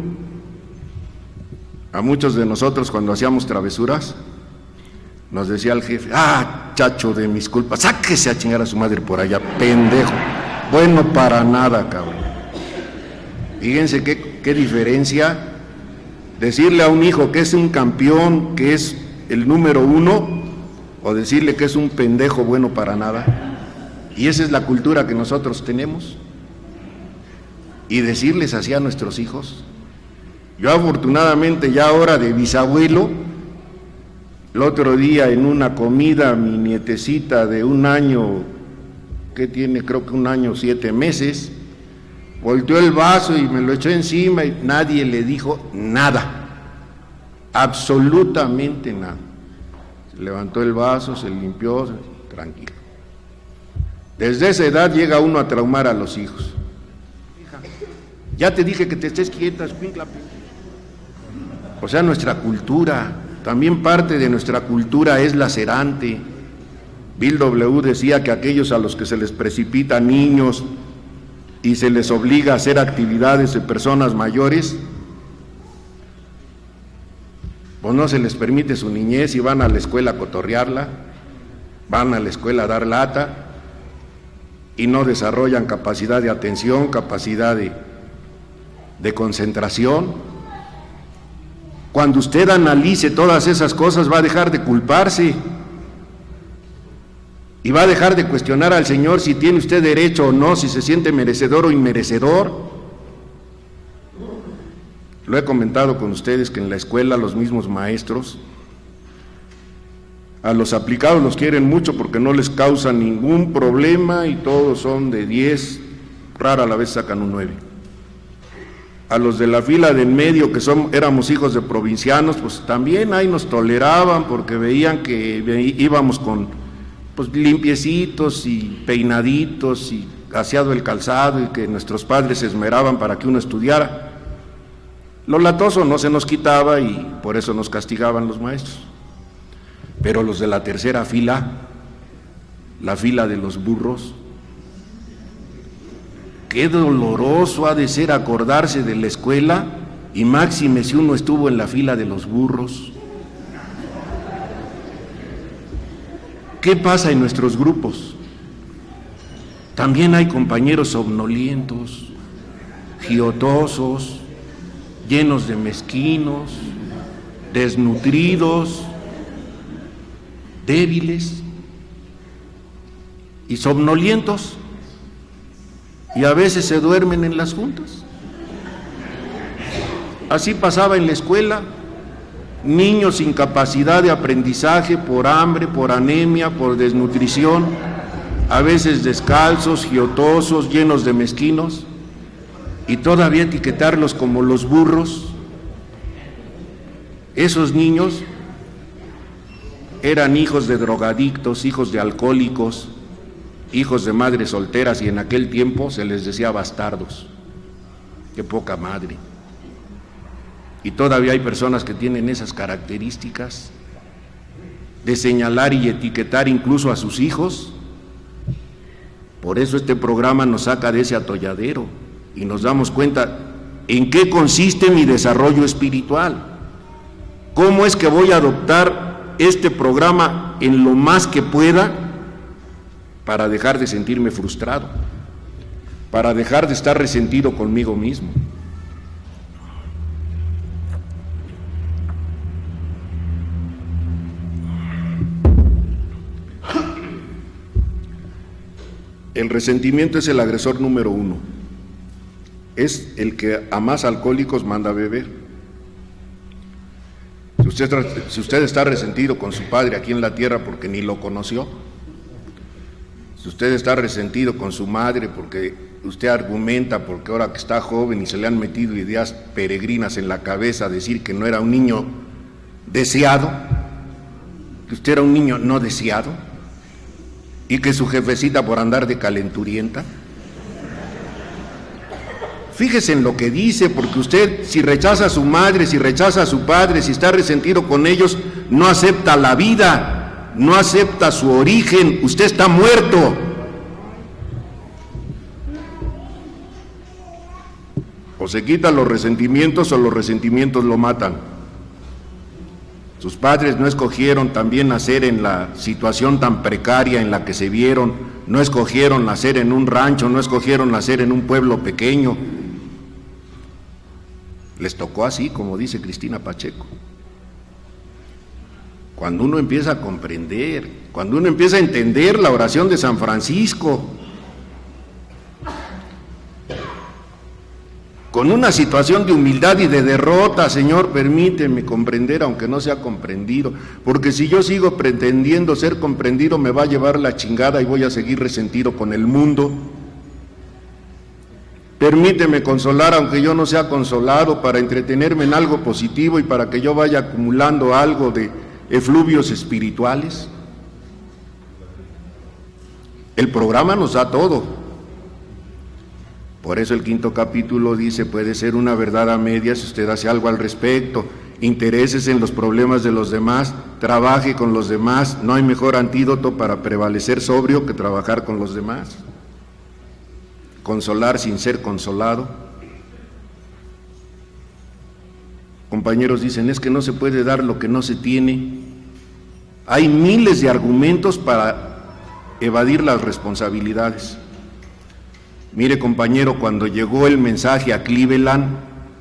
A muchos de nosotros cuando hacíamos travesuras nos decía el jefe: chacho de mis culpas, sáquese a chingar a su madre por allá, pendejo, bueno para nada, cabrón. Fíjense qué diferencia decirle a un hijo que es un campeón, que es el número 1, o decirle que es un pendejo bueno para nada. Y esa es la cultura que nosotros tenemos, y decirles así a nuestros hijos. Yo afortunadamente ya ahora de bisabuelo, el otro día en una comida mi nietecita de 1 año que tiene creo que 1 año 7 meses, volteó el vaso y me lo echó encima y nadie le dijo nada, absolutamente nada. Se levantó el vaso, se limpió, tranquilo. Desde esa edad llega uno a traumar a los hijos. Ya te dije que te estés quieta, o sea, nuestra cultura, también parte de nuestra cultura es lacerante. Bill W. decía que aquellos a los que se les precipita niños y se les obliga a hacer actividades de personas mayores, pues no se les permite su niñez y van a la escuela a cotorrearla, van a la escuela a dar lata y no desarrollan capacidad de atención, capacidad de concentración. Cuando usted analice todas esas cosas va a dejar de culparse y va a dejar de cuestionar al Señor si tiene usted derecho o no, si se siente merecedor o inmerecedor. Lo he comentado con ustedes que en la escuela los mismos maestros a los aplicados los quieren mucho porque no les causa ningún problema y todos son de 10, rara la vez sacan un 9. A los de la fila de en medio que éramos hijos de provincianos, pues también ahí nos toleraban porque veían que íbamos con pues limpiecitos y peinaditos y aseado el calzado y que nuestros padres se esmeraban para que uno estudiara. Lo latoso no se nos quitaba y por eso nos castigaban los maestros. Pero los de la tercera fila, la fila de los burros, qué doloroso ha de ser acordarse de la escuela y máxime si uno estuvo en la fila de los burros. ¿Qué pasa en nuestros grupos? También hay compañeros somnolientos, giotosos, llenos de mezquinos, desnutridos, débiles y somnolientos, y a veces se duermen en las juntas. Así pasaba en la escuela, niños sin capacidad de aprendizaje por hambre, por anemia, por desnutrición, a veces descalzos, giotosos, llenos de mezquinos, y todavía etiquetarlos como los burros. Esos niños eran hijos de drogadictos, hijos de alcohólicos, hijos de madres solteras, y en aquel tiempo se les decía bastardos. Qué poca madre. Y todavía hay personas que tienen esas características de señalar y etiquetar incluso a sus hijos. Por eso este programa nos saca de ese atolladero y nos damos cuenta en qué consiste mi desarrollo espiritual. ¿Cómo es que voy a adoptar este programa en lo más que pueda para dejar de sentirme frustrado, para dejar de estar resentido conmigo mismo? El resentimiento es el agresor número 1. Es el que a más alcohólicos manda a beber. Si usted está resentido con su padre aquí en la tierra porque ni lo conoció, si usted está resentido con su madre porque usted argumenta porque ahora que está joven y se le han metido ideas peregrinas en la cabeza, decir que no era un niño deseado, que usted era un niño no deseado, y que su jefecita por andar de calenturienta. Fíjese en lo que dice, porque usted, si rechaza a su madre, si rechaza a su padre, si está resentido con ellos, no acepta la vida, no acepta su origen, usted está muerto. O se quitan los resentimientos o los resentimientos lo matan. Sus padres no escogieron también nacer en la situación tan precaria en la que se vieron, no escogieron nacer en un rancho, no escogieron nacer en un pueblo pequeño. Les tocó así, como dice Cristina Pacheco. Cuando uno empieza a comprender, cuando uno empieza a entender la oración de San Francisco, con una situación de humildad y de derrota. Señor, permíteme comprender aunque no sea comprendido, porque si yo sigo pretendiendo ser comprendido me va a llevar la chingada y voy a seguir resentido con el mundo. Permíteme consolar aunque yo no sea consolado, para entretenerme en algo positivo y para que yo vaya acumulando algo de efluvios espirituales. El programa nos da todo. Por eso el 5º capítulo dice: puede ser una verdad a medias si usted hace algo al respecto. Intereses en los problemas de los demás, trabaje con los demás. No hay mejor antídoto para prevalecer sobrio que trabajar con los demás. Consolar sin ser consolado. Compañeros dicen: es que no se puede dar lo que no se tiene. Hay miles de argumentos para evadir las responsabilidades. Mire, compañero, cuando llegó el mensaje a Cleveland,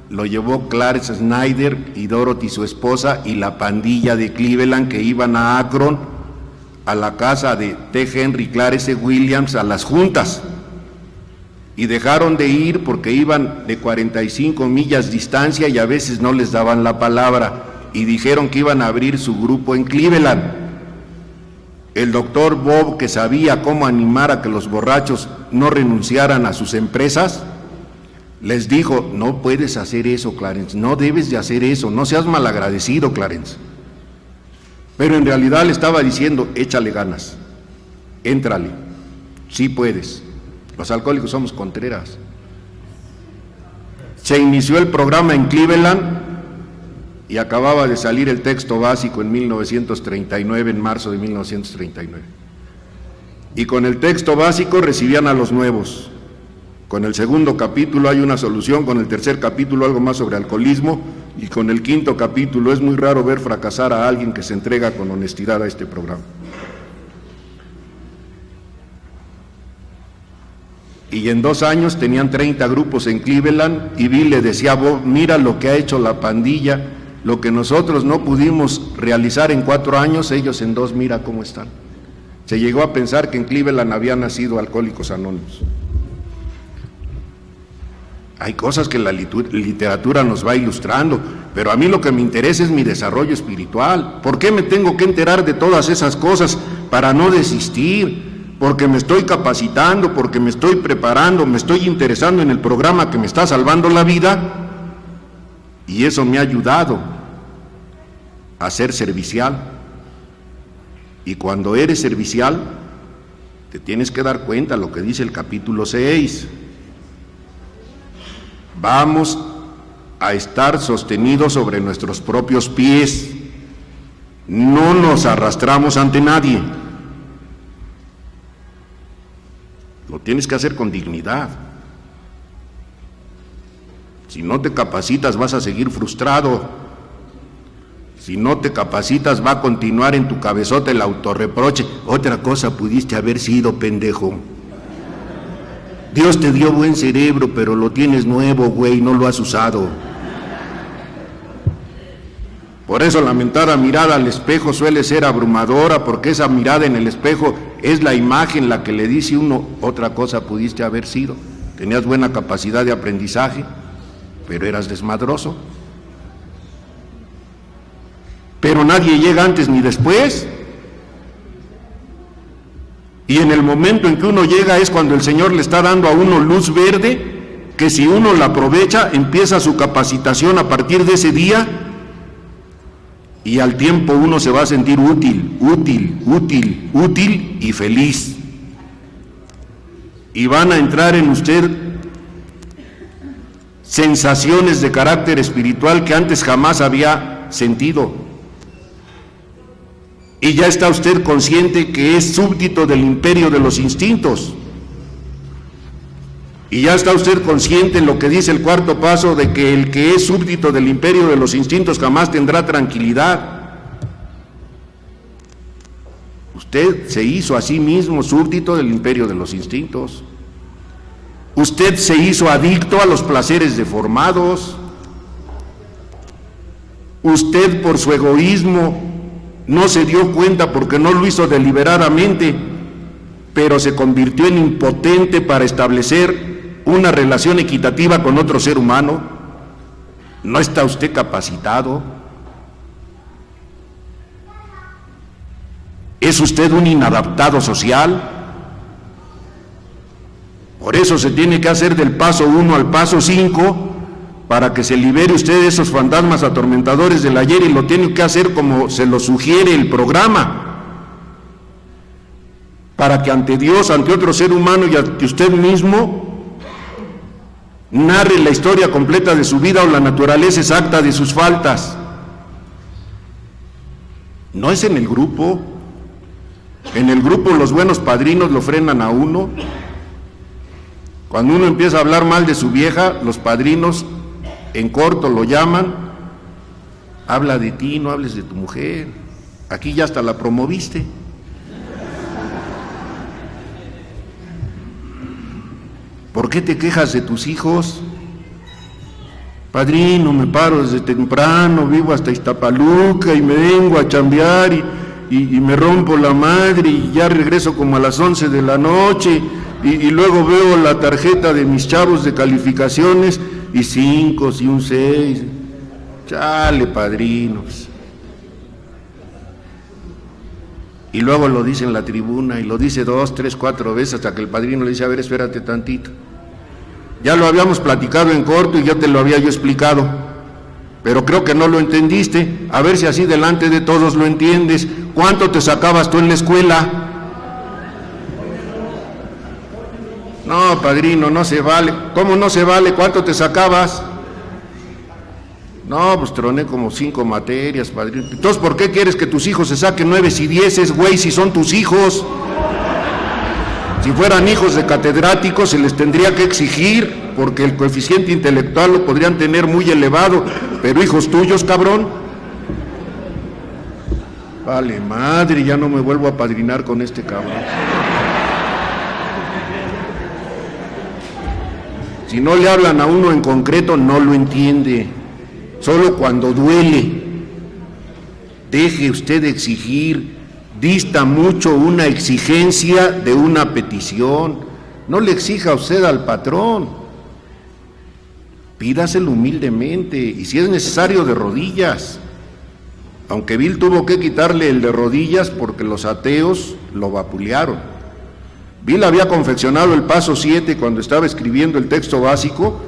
lo llevó Clarence Snyder y Dorothy, su esposa, y la pandilla de Cleveland que iban a Akron, a la casa de T. Henry Clarence Williams, a las juntas, y dejaron de ir porque iban de 45 millas distancia y a veces no les daban la palabra, y dijeron que iban a abrir su grupo en Cleveland. El doctor Bob, que sabía cómo animar a que los borrachos no renunciaran a sus empresas, les dijo: no puedes hacer eso, Clarence, no debes de hacer eso, no seas malagradecido, Clarence. Pero en realidad le estaba diciendo: échale ganas, éntrale, sí puedes. Los alcohólicos somos contreras. Se inició el programa en Cleveland y acababa de salir el texto básico en 1939, en marzo de 1939. Y con el texto básico recibían a los nuevos. Con el 2º capítulo hay una solución, con el 3er capítulo algo más sobre alcoholismo, y con el 5º capítulo es muy raro ver fracasar a alguien que se entrega con honestidad a este programa. Y en 2 años tenían 30 grupos en Cleveland, y Bill le decía a Bob: mira lo que ha hecho la pandilla, lo que nosotros no pudimos realizar en 4 años, ellos en 2, mira cómo están. Se llegó a pensar que en Cleveland habían nacido Alcohólicos Anónimos. Hay cosas que la literatura nos va ilustrando, pero a mí lo que me interesa es mi desarrollo espiritual. ¿Por qué me tengo que enterar de todas esas cosas? Para no desistir, porque me estoy capacitando, porque me estoy preparando, me estoy interesando en el programa que me está salvando la vida, y eso me ha ayudado a ser servicial. Y cuando eres servicial, te tienes que dar cuenta lo que dice el capítulo 6. Vamos a estar sostenidos sobre nuestros propios pies, no nos arrastramos ante nadie. Lo tienes que hacer con dignidad. Si no te capacitas vas a seguir frustrado. Si no te capacitas va a continuar en tu cabezota el autorreproche: otra cosa pudiste haber sido, pendejo. Dios te dio buen cerebro, pero lo tienes nuevo, güey, no lo has usado. Por eso la mentada mirada al espejo suele ser abrumadora, porque esa mirada en el espejo es la imagen la que le dice uno: otra cosa pudiste haber sido. Tenías buena capacidad de aprendizaje, pero eras desmadroso. Pero nadie llega antes ni después. Y en el momento en que uno llega es cuando el Señor le está dando a uno luz verde, que si uno la aprovecha, empieza su capacitación a partir de ese día, y al tiempo uno se va a sentir útil y feliz. Y van a entrar en usted sensaciones de carácter espiritual que antes jamás había sentido. Y ya está usted consciente que es súbdito del imperio de los instintos. Y ya está usted consciente en lo que dice el 4º paso, de que el que es súbdito del imperio de los instintos jamás tendrá tranquilidad. Usted se hizo a sí mismo súbdito del imperio de los instintos. Usted se hizo adicto a los placeres deformados. Usted, por su egoísmo, no se dio cuenta porque no lo hizo deliberadamente, pero se convirtió en impotente para establecer una relación equitativa con otro ser humano? ¿No está usted capacitado? ¿Es usted un inadaptado social? Por eso se tiene que hacer del paso 1 al paso 5 para que se libere usted de esos fantasmas atormentadores del ayer, y lo tiene que hacer como se lo sugiere el programa, para que ante Dios, ante otro ser humano y ante usted mismo narre la historia completa de su vida o la naturaleza exacta de sus faltas. No es en el grupo. En el grupo los buenos padrinos lo frenan a uno. Cuando uno empieza a hablar mal de su vieja, los padrinos en corto lo llaman: habla de ti, no hables de tu mujer, aquí ya hasta la promoviste. ¿Por qué te quejas de tus hijos? Padrino, me paro desde temprano, vivo hasta Iztapaluca y me vengo a chambear y me rompo la madre y ya regreso como a las 11 de la noche y luego veo la tarjeta de mis chavos de calificaciones y 5 y un 6. Chale, padrinos. Y luego lo dice en la tribuna y lo dice 2, 3, 4 veces hasta que el padrino le dice: a ver, espérate tantito. Ya lo habíamos platicado en corto y ya te lo había yo explicado, pero creo que no lo entendiste. A ver si así delante de todos lo entiendes. ¿Cuánto te sacabas tú en la escuela? No, padrino, no se vale. ¿Cómo no se vale? ¿Cuánto te sacabas? No, pues troné como 5 materias, padrino. Entonces, ¿por qué quieres que tus hijos se saquen 9 y 10, güey, si son tus hijos? Si fueran hijos de catedráticos se les tendría que exigir, porque el coeficiente intelectual lo podrían tener muy elevado, pero hijos tuyos, cabrón. Vale madre, ya no me vuelvo a padrinar con este cabrón. Si no le hablan a uno en concreto, no lo entiende. Solo cuando duele. Deje usted de exigir. Dista mucho una exigencia de una petición. No le exija usted al patrón. Pídaselo humildemente y si es necesario de rodillas. Aunque Bill tuvo que quitarle el de rodillas porque los ateos lo vapulearon. Bill había confeccionado el paso 7 cuando estaba escribiendo el texto básico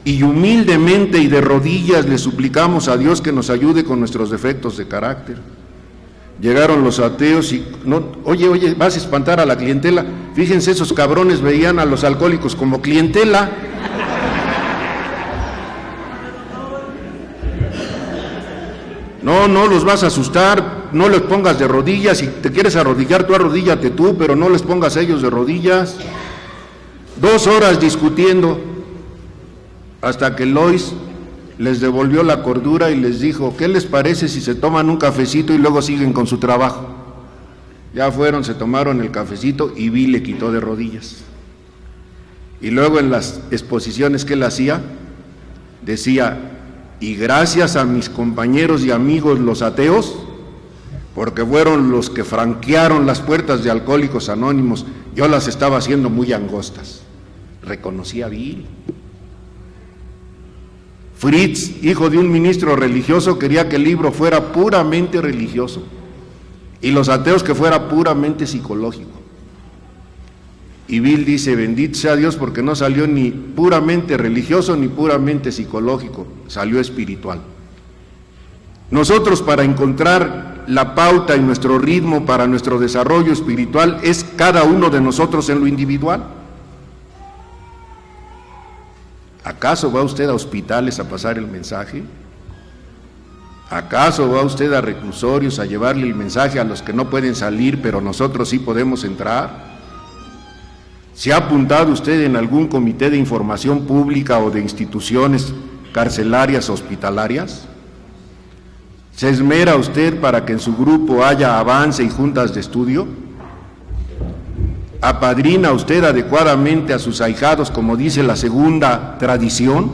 y humildemente y de rodillas le suplicamos a Dios que nos ayude con nuestros defectos de carácter. Llegaron los ateos y, no, oye, vas a espantar a la clientela. Fíjense, esos cabrones veían a los alcohólicos como clientela. No los vas a asustar, no les pongas de rodillas. Si te quieres arrodillar, tú arrodíllate tú, pero no les pongas a ellos de rodillas. 2 horas discutiendo, hasta que Lois les devolvió la cordura y les dijo: ¿qué les parece si se toman un cafecito y luego siguen con su trabajo? Ya fueron, se tomaron el cafecito y Bill le quitó de rodillas. Y luego en las exposiciones que él hacía, decía: y gracias a mis compañeros y amigos los ateos, porque fueron los que franquearon las puertas de Alcohólicos Anónimos, yo las estaba haciendo muy angostas. Reconocía a Bill. Fritz, hijo de un ministro religioso, quería que el libro fuera puramente religioso y los ateos que fuera puramente psicológico. Y Bill dice: bendito sea Dios, porque no salió ni puramente religioso ni puramente psicológico, salió espiritual. Nosotros, para encontrar la pauta y nuestro ritmo para nuestro desarrollo espiritual, es cada uno de nosotros en lo individual. ¿Acaso va usted a hospitales a pasar el mensaje? ¿Acaso va usted a reclusorios a llevarle el mensaje a los que no pueden salir, pero nosotros sí podemos entrar? ¿Se ha apuntado usted en algún comité de información pública o de instituciones carcelarias o hospitalarias? ¿Se esmera usted para que en su grupo haya avance y juntas de estudio? ¿Apadrina usted adecuadamente a sus ahijados, como dice la segunda tradición?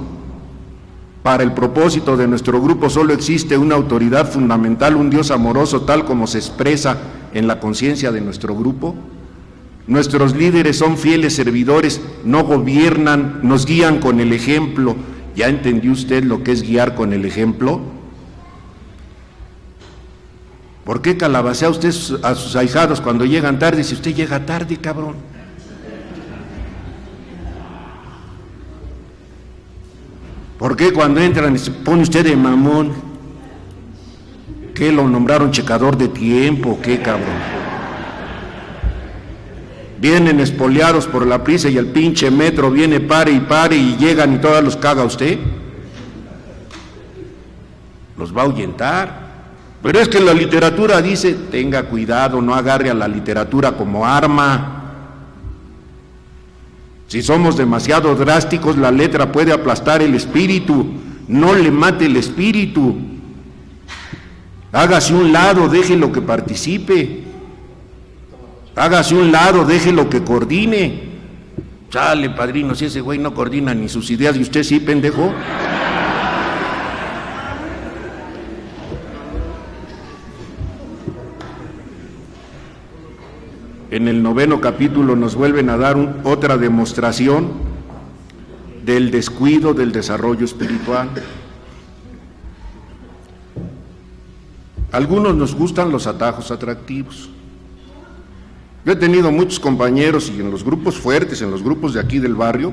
Para el propósito de nuestro grupo solo existe una autoridad fundamental, un Dios amoroso, tal como se expresa en la conciencia de nuestro grupo. Nuestros líderes son fieles servidores, no gobiernan, nos guían con el ejemplo. ¿Ya entendió usted lo que es guiar con el ejemplo? ¿Por qué calabacea usted a sus ahijados cuando llegan tarde? Si usted llega tarde, cabrón. ¿Por qué cuando entran se pone usted de mamón? ¿Qué lo nombraron checador de tiempo? ¿Qué, cabrón? Vienen espoleados por la prisa y el pinche metro viene pare y llegan y todas los caga usted. Los va a ahuyentar. Pero es que la literatura dice, tenga cuidado, no agarre a la literatura como arma. Si somos demasiado drásticos, la letra puede aplastar el espíritu. No le mate el espíritu. Hágase un lado, déjelo que participe. Hágase un lado, déjelo que coordine. Chale, padrino, si ese güey no coordina ni sus ideas y usted sí, pendejo. En el 9º capítulo nos vuelven a dar otra demostración del descuido del desarrollo espiritual. A algunos nos gustan los atajos atractivos. Yo he tenido muchos compañeros y en los grupos fuertes, en los grupos de aquí del barrio,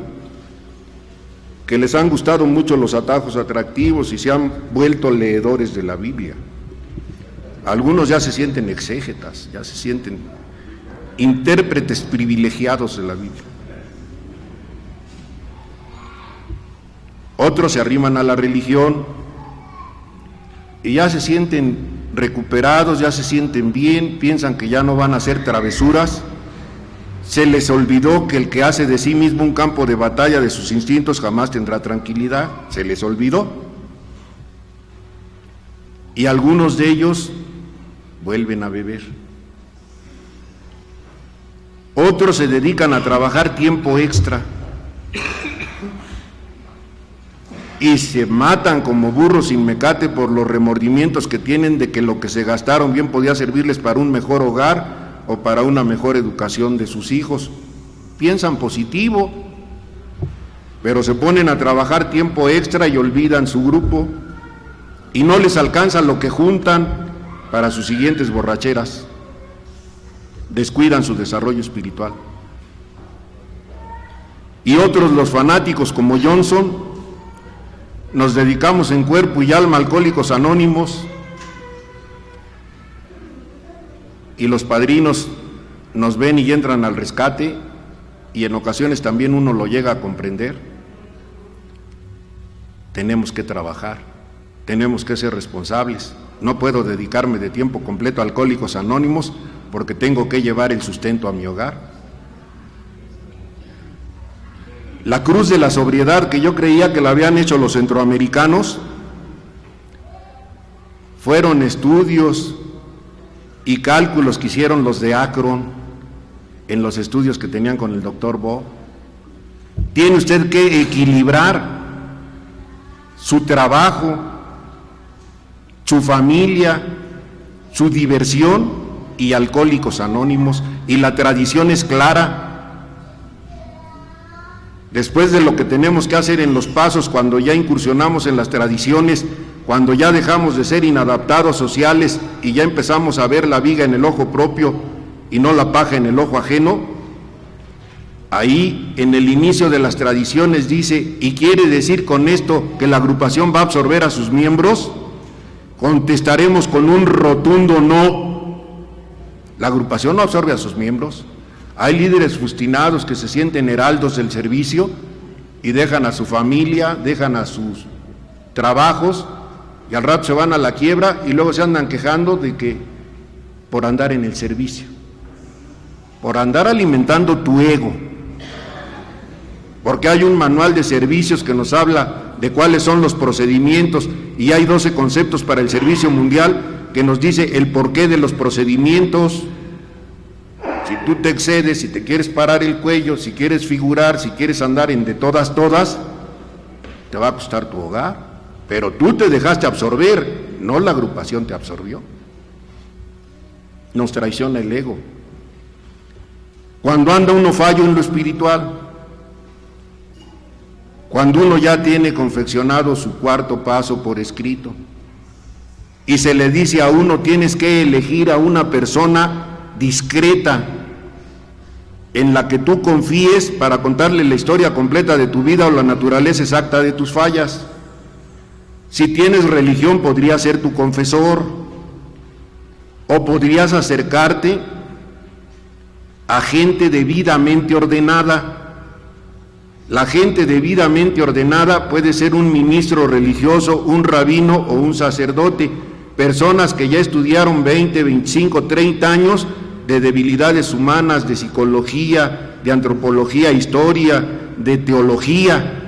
que les han gustado mucho los atajos atractivos y se han vuelto leedores de la Biblia. Algunos ya se sienten exégetas, ya se sienten intérpretes privilegiados de la Biblia. Otros se arriman a la religión y ya se sienten recuperados, ya se sienten bien, piensan que ya no van a hacer travesuras. Se les olvidó que el que hace de sí mismo un campo de batalla de sus instintos jamás tendrá tranquilidad, se les olvidó. Y algunos de ellos vuelven a beber. Otros se dedican a trabajar tiempo extra y se matan como burros sin mecate por los remordimientos que tienen de que lo que se gastaron bien podía servirles para un mejor hogar o para una mejor educación de sus hijos. Piensan positivo, pero se ponen a trabajar tiempo extra y olvidan su grupo y no les alcanza lo que juntan para sus siguientes borracheras. Descuidan su desarrollo espiritual. Y otros, los fanáticos como Johnson, nos dedicamos en cuerpo y alma a Alcohólicos Anónimos y los padrinos nos ven y entran al rescate y en ocasiones también uno lo llega a comprender. Tenemos que trabajar, tenemos que ser responsables. No puedo dedicarme de tiempo completo a Alcohólicos Anónimos porque tengo que llevar el sustento a mi hogar. La cruz de la sobriedad, que yo creía que la habían hecho los centroamericanos, fueron estudios y cálculos que hicieron los de Akron en los estudios que tenían con el doctor Bo. Tiene usted que equilibrar su trabajo, su familia, su diversión y Alcohólicos Anónimos, y la tradición es clara. Después de lo que tenemos que hacer en los pasos, cuando ya incursionamos en las tradiciones, cuando ya dejamos de ser inadaptados sociales y ya empezamos a ver la viga en el ojo propio y no la paja en el ojo ajeno, ahí en el inicio de las tradiciones dice, ¿y quiere decir con esto que la agrupación va a absorber a sus miembros? Contestaremos con un rotundo no. La agrupación no absorbe a sus miembros. Hay líderes fustinados que se sienten heraldos del servicio y dejan a su familia, dejan a sus trabajos y al rato se van a la quiebra y luego se andan quejando de que por andar en el servicio, por andar alimentando tu ego, porque hay un manual de servicios que nos habla de cuáles son los procedimientos y hay 12 conceptos para el servicio mundial que nos dice el porqué de los procedimientos. Si tú te excedes, si te quieres parar el cuello, si quieres figurar, si quieres andar en de todas, te va a costar tu hogar. Pero tú te dejaste absorber, no la agrupación te absorbió. Nos traiciona el ego. Cuando anda uno fallo en lo espiritual, cuando uno ya tiene confeccionado su cuarto paso por escrito y se le dice a uno, tienes que elegir a una persona discreta en la que tú confíes para contarle la historia completa de tu vida o la naturaleza exacta de tus fallas. Si tienes religión, podría ser tu confesor, o podrías acercarte a gente debidamente ordenada. La gente debidamente ordenada puede ser un ministro religioso, un rabino o un sacerdote, personas que ya estudiaron 20, 25, 30 años de debilidades humanas, de psicología, de antropología, historia, de teología.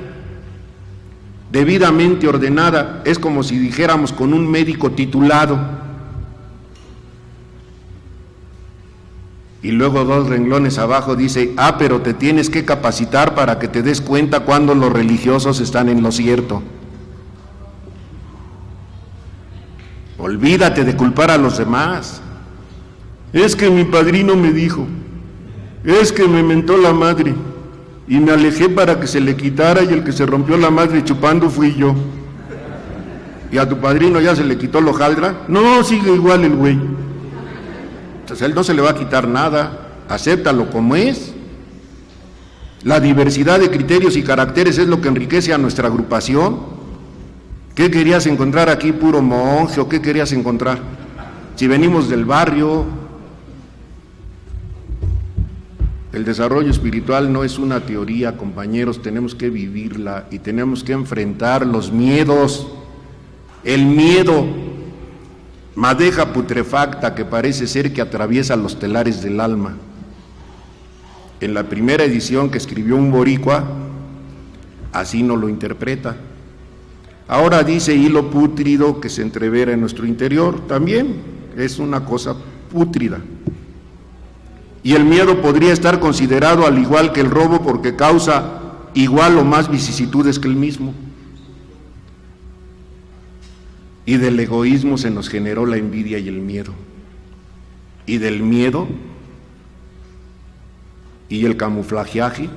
Debidamente ordenada es como si dijéramos con un médico titulado. Y luego 2 renglones abajo dice, pero te tienes que capacitar para que te des cuenta cuando los religiosos están en lo cierto. Olvídate de culpar a los demás. Es que mi padrino me dijo, es que me mentó la madre y me alejé para que se le quitara y el que se rompió la madre chupando fui yo. ¿Y a tu padrino ya se le quitó lo hojaldra? No, sigue igual el güey. Entonces a él no se le va a quitar nada, acéptalo como es. La diversidad de criterios y caracteres es lo que enriquece a nuestra agrupación. ¿Qué querías encontrar aquí, puro monje, o qué querías encontrar? Si venimos del barrio. El desarrollo espiritual no es una teoría, compañeros, tenemos que vivirla y tenemos que enfrentar los miedos. El miedo, madeja putrefacta que parece ser que atraviesa los telares del alma. En la primera edición que escribió un boricua, así no lo interpreta. Ahora dice hilo pútrido que se entrevera en nuestro interior, también es una cosa pútrida. Y el miedo podría estar considerado al igual que el robo porque causa igual o más vicisitudes que el mismo. Y del egoísmo se nos generó la envidia y el miedo. Y del miedo y el camuflajeaje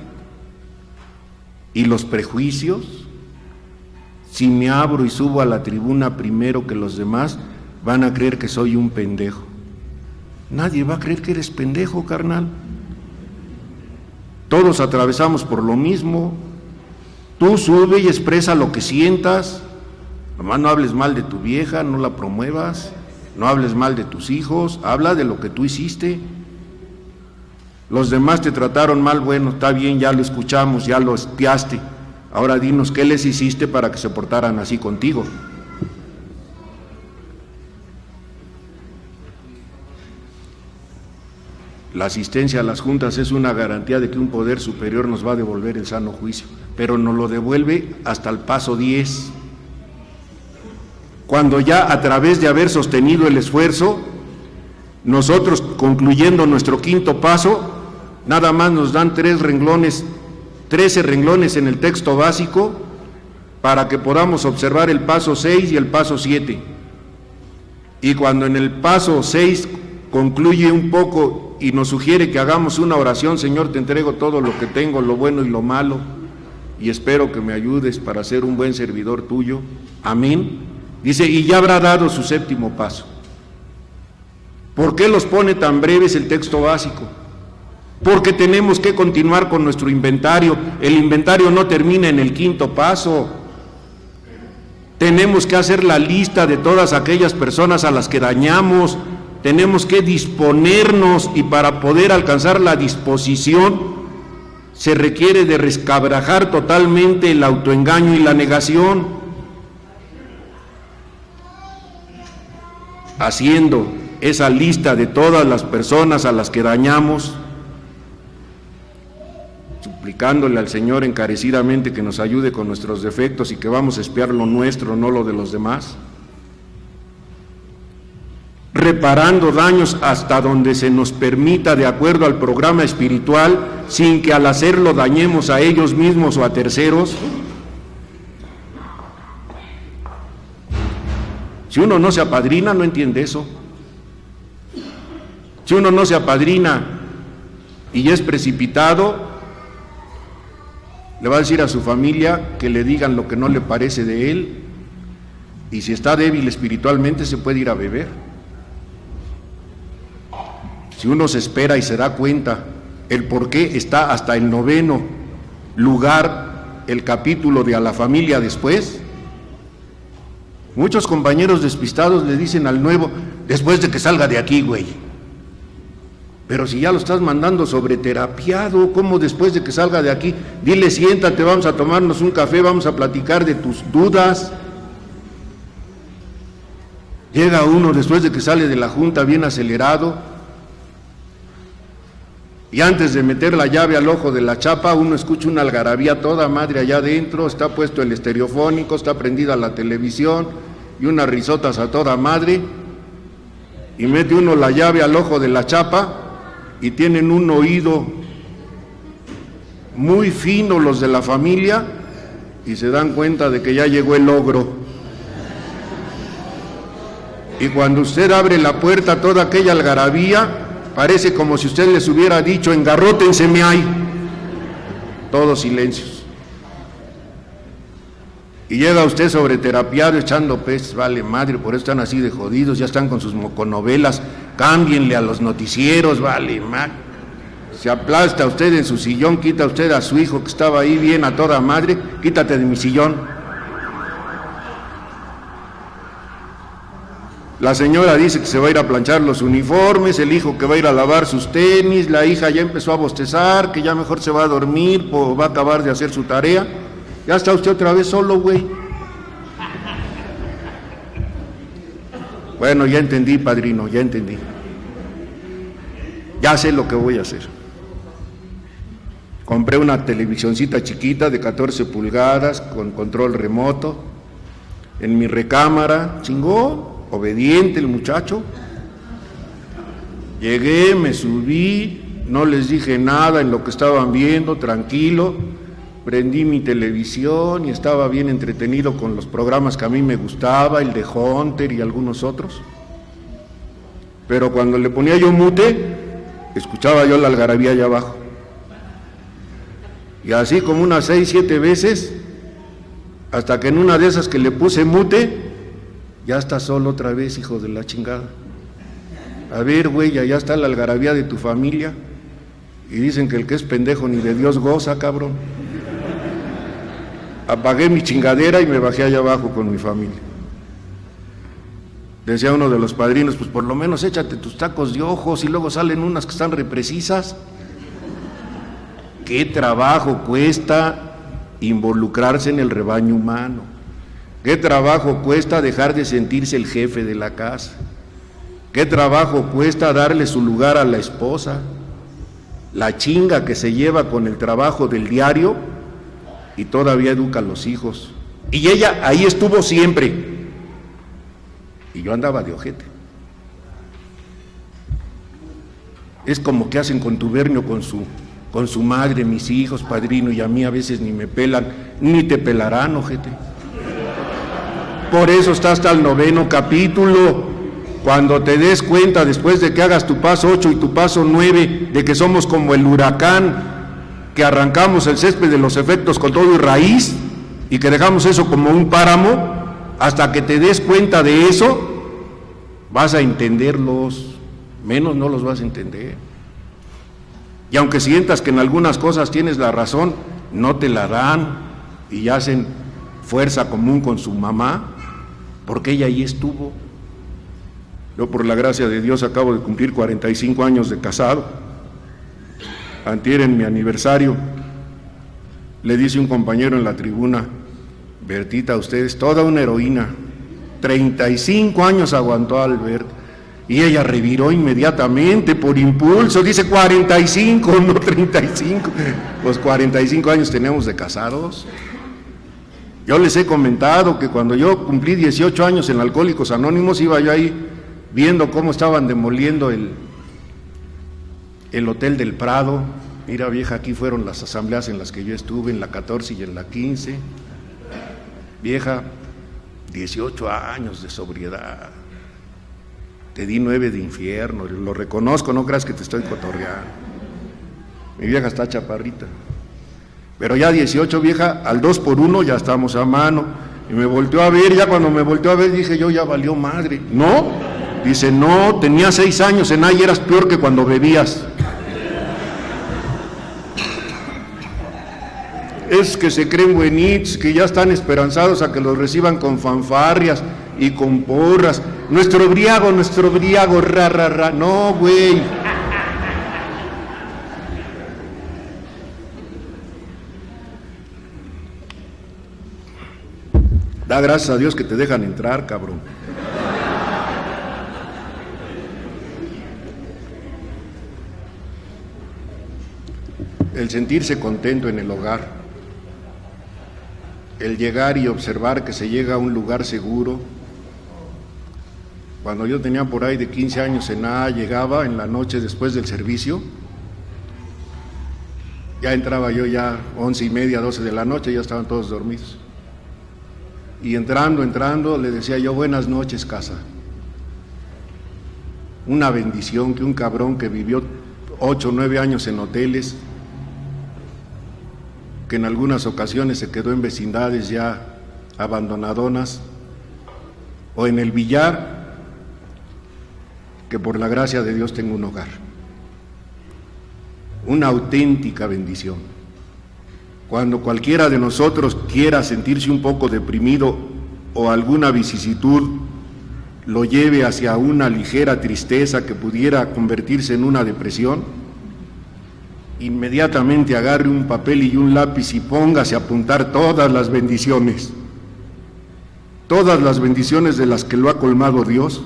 y los prejuicios, si me abro y subo a la tribuna primero que los demás, van a creer que soy un pendejo. Nadie va a creer que eres pendejo, carnal. Todos atravesamos por lo mismo. Tú sube y expresa lo que sientas. Nomás no hables mal de tu vieja, no la promuevas. No hables mal de tus hijos, habla de lo que tú hiciste. Los demás te trataron mal, bueno, está bien, ya lo escuchamos, ya lo espiaste. Ahora dinos qué les hiciste para que se portaran así contigo. La asistencia a las juntas es una garantía de que un poder superior nos va a devolver el sano juicio, pero nos lo devuelve hasta el paso 10. Cuando ya a través de haber sostenido el esfuerzo, nosotros concluyendo nuestro quinto paso, nada más nos dan 13 renglones en el texto básico para que podamos observar el paso 6 y el paso 7. Y cuando en el paso 6 concluye un poco y nos sugiere que hagamos una oración, Señor, te entrego todo lo que tengo, lo bueno y lo malo, y espero que me ayudes para ser un buen servidor tuyo. Amén. Dice, y ya habrá dado su séptimo paso. ¿Por qué los pone tan breves el texto básico? Porque tenemos que continuar con nuestro inventario. El inventario no termina en el quinto paso. Tenemos que hacer la lista de todas aquellas personas a las que dañamos. Tenemos que disponernos, y para poder alcanzar la disposición se requiere de resquebrajar totalmente el autoengaño y la negación. Haciendo esa lista de todas las personas a las que dañamos, suplicándole al Señor encarecidamente que nos ayude con nuestros defectos y que vamos a espiar lo nuestro, no lo de los demás, reparando daños hasta donde se nos permita de acuerdo al programa espiritual, sin que al hacerlo dañemos a ellos mismos o a terceros. Si uno no se apadrina, no entiende eso. Si uno no se apadrina y es precipitado, le va a decir a su familia que le digan lo que no le parece de él, y si está débil espiritualmente se puede ir a beber. Si uno se espera y se da cuenta el por qué está hasta el 9º lugar el capítulo de a la familia después, muchos compañeros despistados le dicen al nuevo, después de que salga de aquí, güey. Pero si ya lo estás mandando sobreterapiado, ¿cómo después de que salga de aquí? Dile, siéntate, vamos a tomarnos un café, vamos a platicar de tus dudas. Llega uno después de que sale de la junta bien acelerado, y antes de meter la llave al ojo de la chapa, uno escucha una algarabía toda madre allá adentro, está puesto el estereofónico, está prendida la televisión, y unas risotas a toda madre, y mete uno la llave al ojo de la chapa, y tienen un oído muy fino los de la familia, y se dan cuenta de que ya llegó el ogro. Y cuando usted abre la puerta, toda aquella algarabía parece como si usted les hubiera dicho, engarrótenseme ahí. Todos silencios. Y llega usted sobreterapiado echando pez, vale madre, por eso están así de jodidos, ya están con sus moconovelas, cámbienle a los noticieros, vale madre. Se aplasta usted en su sillón, quita usted a su hijo que estaba ahí bien a toda madre, quítate de mi sillón. La señora dice que se va a ir a planchar los uniformes, el hijo que va a ir a lavar sus tenis, la hija ya empezó a bostezar, que ya mejor se va a dormir, va a acabar de hacer su tarea. Ya está usted otra vez solo, güey. Bueno, ya entendí, padrino, ya entendí. Ya sé lo que voy a hacer. Compré una televisioncita chiquita de 14 pulgadas con control remoto en mi recámara, chingón. Obediente el muchacho. Llegué, me subí, no les dije nada en lo que estaban viendo, tranquilo, prendí mi televisión y estaba bien entretenido con los programas que a mí me gustaba, el de Hunter y algunos otros. Pero cuando le ponía yo mute, escuchaba yo la algarabía allá abajo. Y así como unas 6, 7 veces, hasta que en una de esas que le puse mute, ya estás solo otra vez, hijo de la chingada. A ver, güey, ya está la algarabía de tu familia. Y dicen que el que es pendejo ni de Dios goza, cabrón. Apagué mi chingadera y me bajé allá abajo con mi familia. Decía uno de los padrinos, pues por lo menos échate tus tacos de ojos y luego salen unas que están reprecisas. ¿Qué trabajo cuesta involucrarse en el rebaño humano? ¿Qué trabajo cuesta dejar de sentirse el jefe de la casa? ¿Qué trabajo cuesta darle su lugar a la esposa? La chinga que se lleva con el trabajo del diario y todavía educa a los hijos. Y ella ahí estuvo siempre. Y yo andaba de ojete. Es como que hacen contubernio con su madre, mis hijos, padrino, y a mí a veces ni me pelan, ni te pelarán, ojete. Por eso está hasta el 9º capítulo. Cuando te des cuenta, después de que hagas tu paso 8 y tu paso 9, de que somos como el huracán, que arrancamos el césped de los efectos con todo y raíz, y que dejamos eso como un páramo, hasta que te des cuenta de eso, vas a entenderlos, menos no los vas a entender. Y aunque sientas que en algunas cosas tienes la razón, no te la dan, y hacen fuerza común con su mamá, porque ella ahí estuvo. Yo, por la gracia de Dios, acabo de cumplir 45 años de casado. Antier, en mi aniversario, le dice un compañero en la tribuna, Bertita, usted es toda una heroína. 35 años aguantó a Albert. Y ella reviró inmediatamente por impulso, dice 45, no 35. Pues 45 años tenemos de casados. Yo les he comentado que cuando yo cumplí 18 años en Alcohólicos Anónimos, iba yo ahí viendo cómo estaban demoliendo el Hotel del Prado. Mira, vieja, aquí fueron las asambleas en las que yo estuve, en la 14 y en la 15. Vieja, 18 años de sobriedad. Te di 9 de infierno, lo reconozco, no creas que te estoy cotorreando. Mi vieja está chaparrita. Pero ya 18, vieja, al 2 por 1 ya estamos a mano. Y me volteó a ver, ya cuando me volteó a ver dije yo, ya valió madre. ¿No? Dice, no, tenía 6 años en ahí, eras peor que cuando bebías. Es que se creen buenitos, que ya están esperanzados a que los reciban con fanfarrias y con porras. Nuestro briago, ra, ra, ra. No, güey. Da gracias a Dios que te dejan entrar, cabrón. El sentirse contento en el hogar, el llegar y observar que se llega a un lugar seguro. Cuando yo tenía por ahí de 15 años en A, llegaba en la noche después del servicio, ya entraba yo ya 11:30, 12 de la noche, ya estaban todos dormidos. Y entrando, le decía yo, buenas noches, casa. Una bendición que un cabrón que vivió 8 o 9 años en hoteles, que en algunas ocasiones se quedó en vecindades ya abandonadonas, o en el billar, que por la gracia de Dios tengo un hogar. Una auténtica bendición. Cuando cualquiera de nosotros quiera sentirse un poco deprimido o alguna vicisitud lo lleve hacia una ligera tristeza que pudiera convertirse en una depresión, inmediatamente agarre un papel y un lápiz y póngase a apuntar todas las bendiciones de las que lo ha colmado Dios,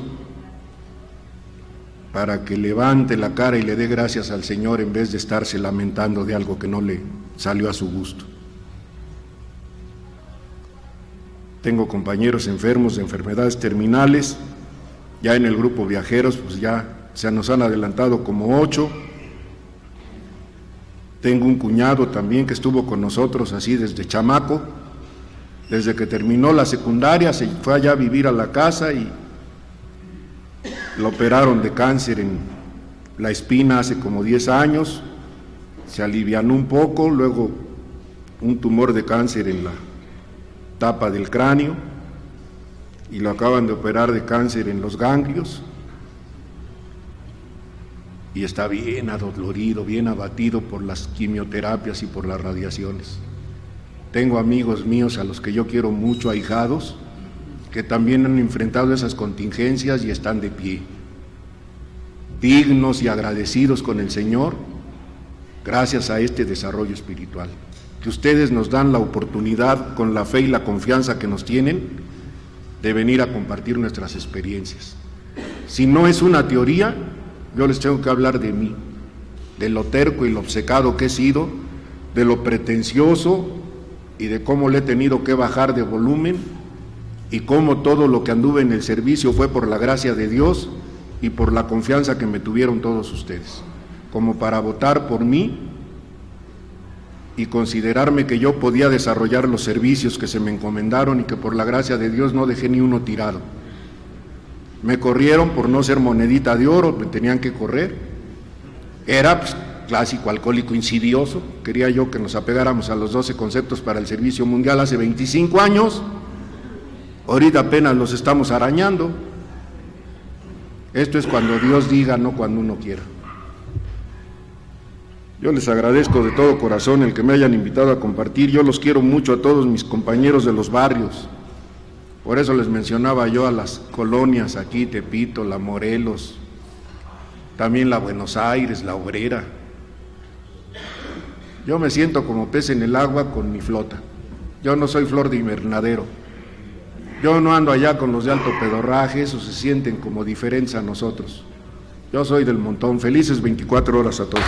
para que levante la cara y le dé gracias al Señor en vez de estarse lamentando de algo que no le salió a su gusto. Tengo compañeros enfermos de enfermedades terminales, ya en el grupo Viajeros, pues ya se nos han adelantado como 8. Tengo un cuñado también que estuvo con nosotros así desde chamaco, desde que terminó la secundaria, se fue allá a vivir a la casa y lo operaron de cáncer en la espina hace como 10 años, se alivianó un poco, luego un tumor de cáncer en la tapa del cráneo y lo acaban de operar de cáncer en los ganglios y está bien adolorido, bien abatido por las quimioterapias y por las radiaciones. Tengo amigos míos a los que yo quiero mucho, ahijados, que también han enfrentado esas contingencias y están de pie, dignos y agradecidos con el Señor, gracias a este desarrollo espiritual, que ustedes nos dan la oportunidad, con la fe y la confianza que nos tienen, de venir a compartir nuestras experiencias. Si no es una teoría, yo les tengo que hablar de mí, de lo terco y lo obcecado que he sido, de lo pretencioso y de cómo le he tenido que bajar de volumen, y cómo todo lo que anduve en el servicio fue por la gracia de Dios y por la confianza que me tuvieron todos ustedes, como para votar por mí y considerarme que yo podía desarrollar los servicios que se me encomendaron y que por la gracia de Dios no dejé ni uno tirado. Me corrieron por no ser monedita de oro, me tenían que correr. Era pues, clásico alcohólico insidioso, quería yo que nos apegáramos a los 12 conceptos para el servicio mundial hace 25 años, ahorita apenas los estamos arañando. Esto es cuando Dios diga, no cuando uno quiera. Yo les agradezco de todo corazón el que me hayan invitado a compartir. Yo los quiero mucho a todos mis compañeros de los barrios. Por eso les mencionaba yo a las colonias aquí, Tepito, la Morelos, también la Buenos Aires, la Obrera. Yo me siento como pez en el agua con mi flota. Yo no soy flor de invernadero. Yo no ando allá con los de alto pedorraje, esos se sienten como diferentes a nosotros. Yo soy del montón. Felices 24 horas a todos.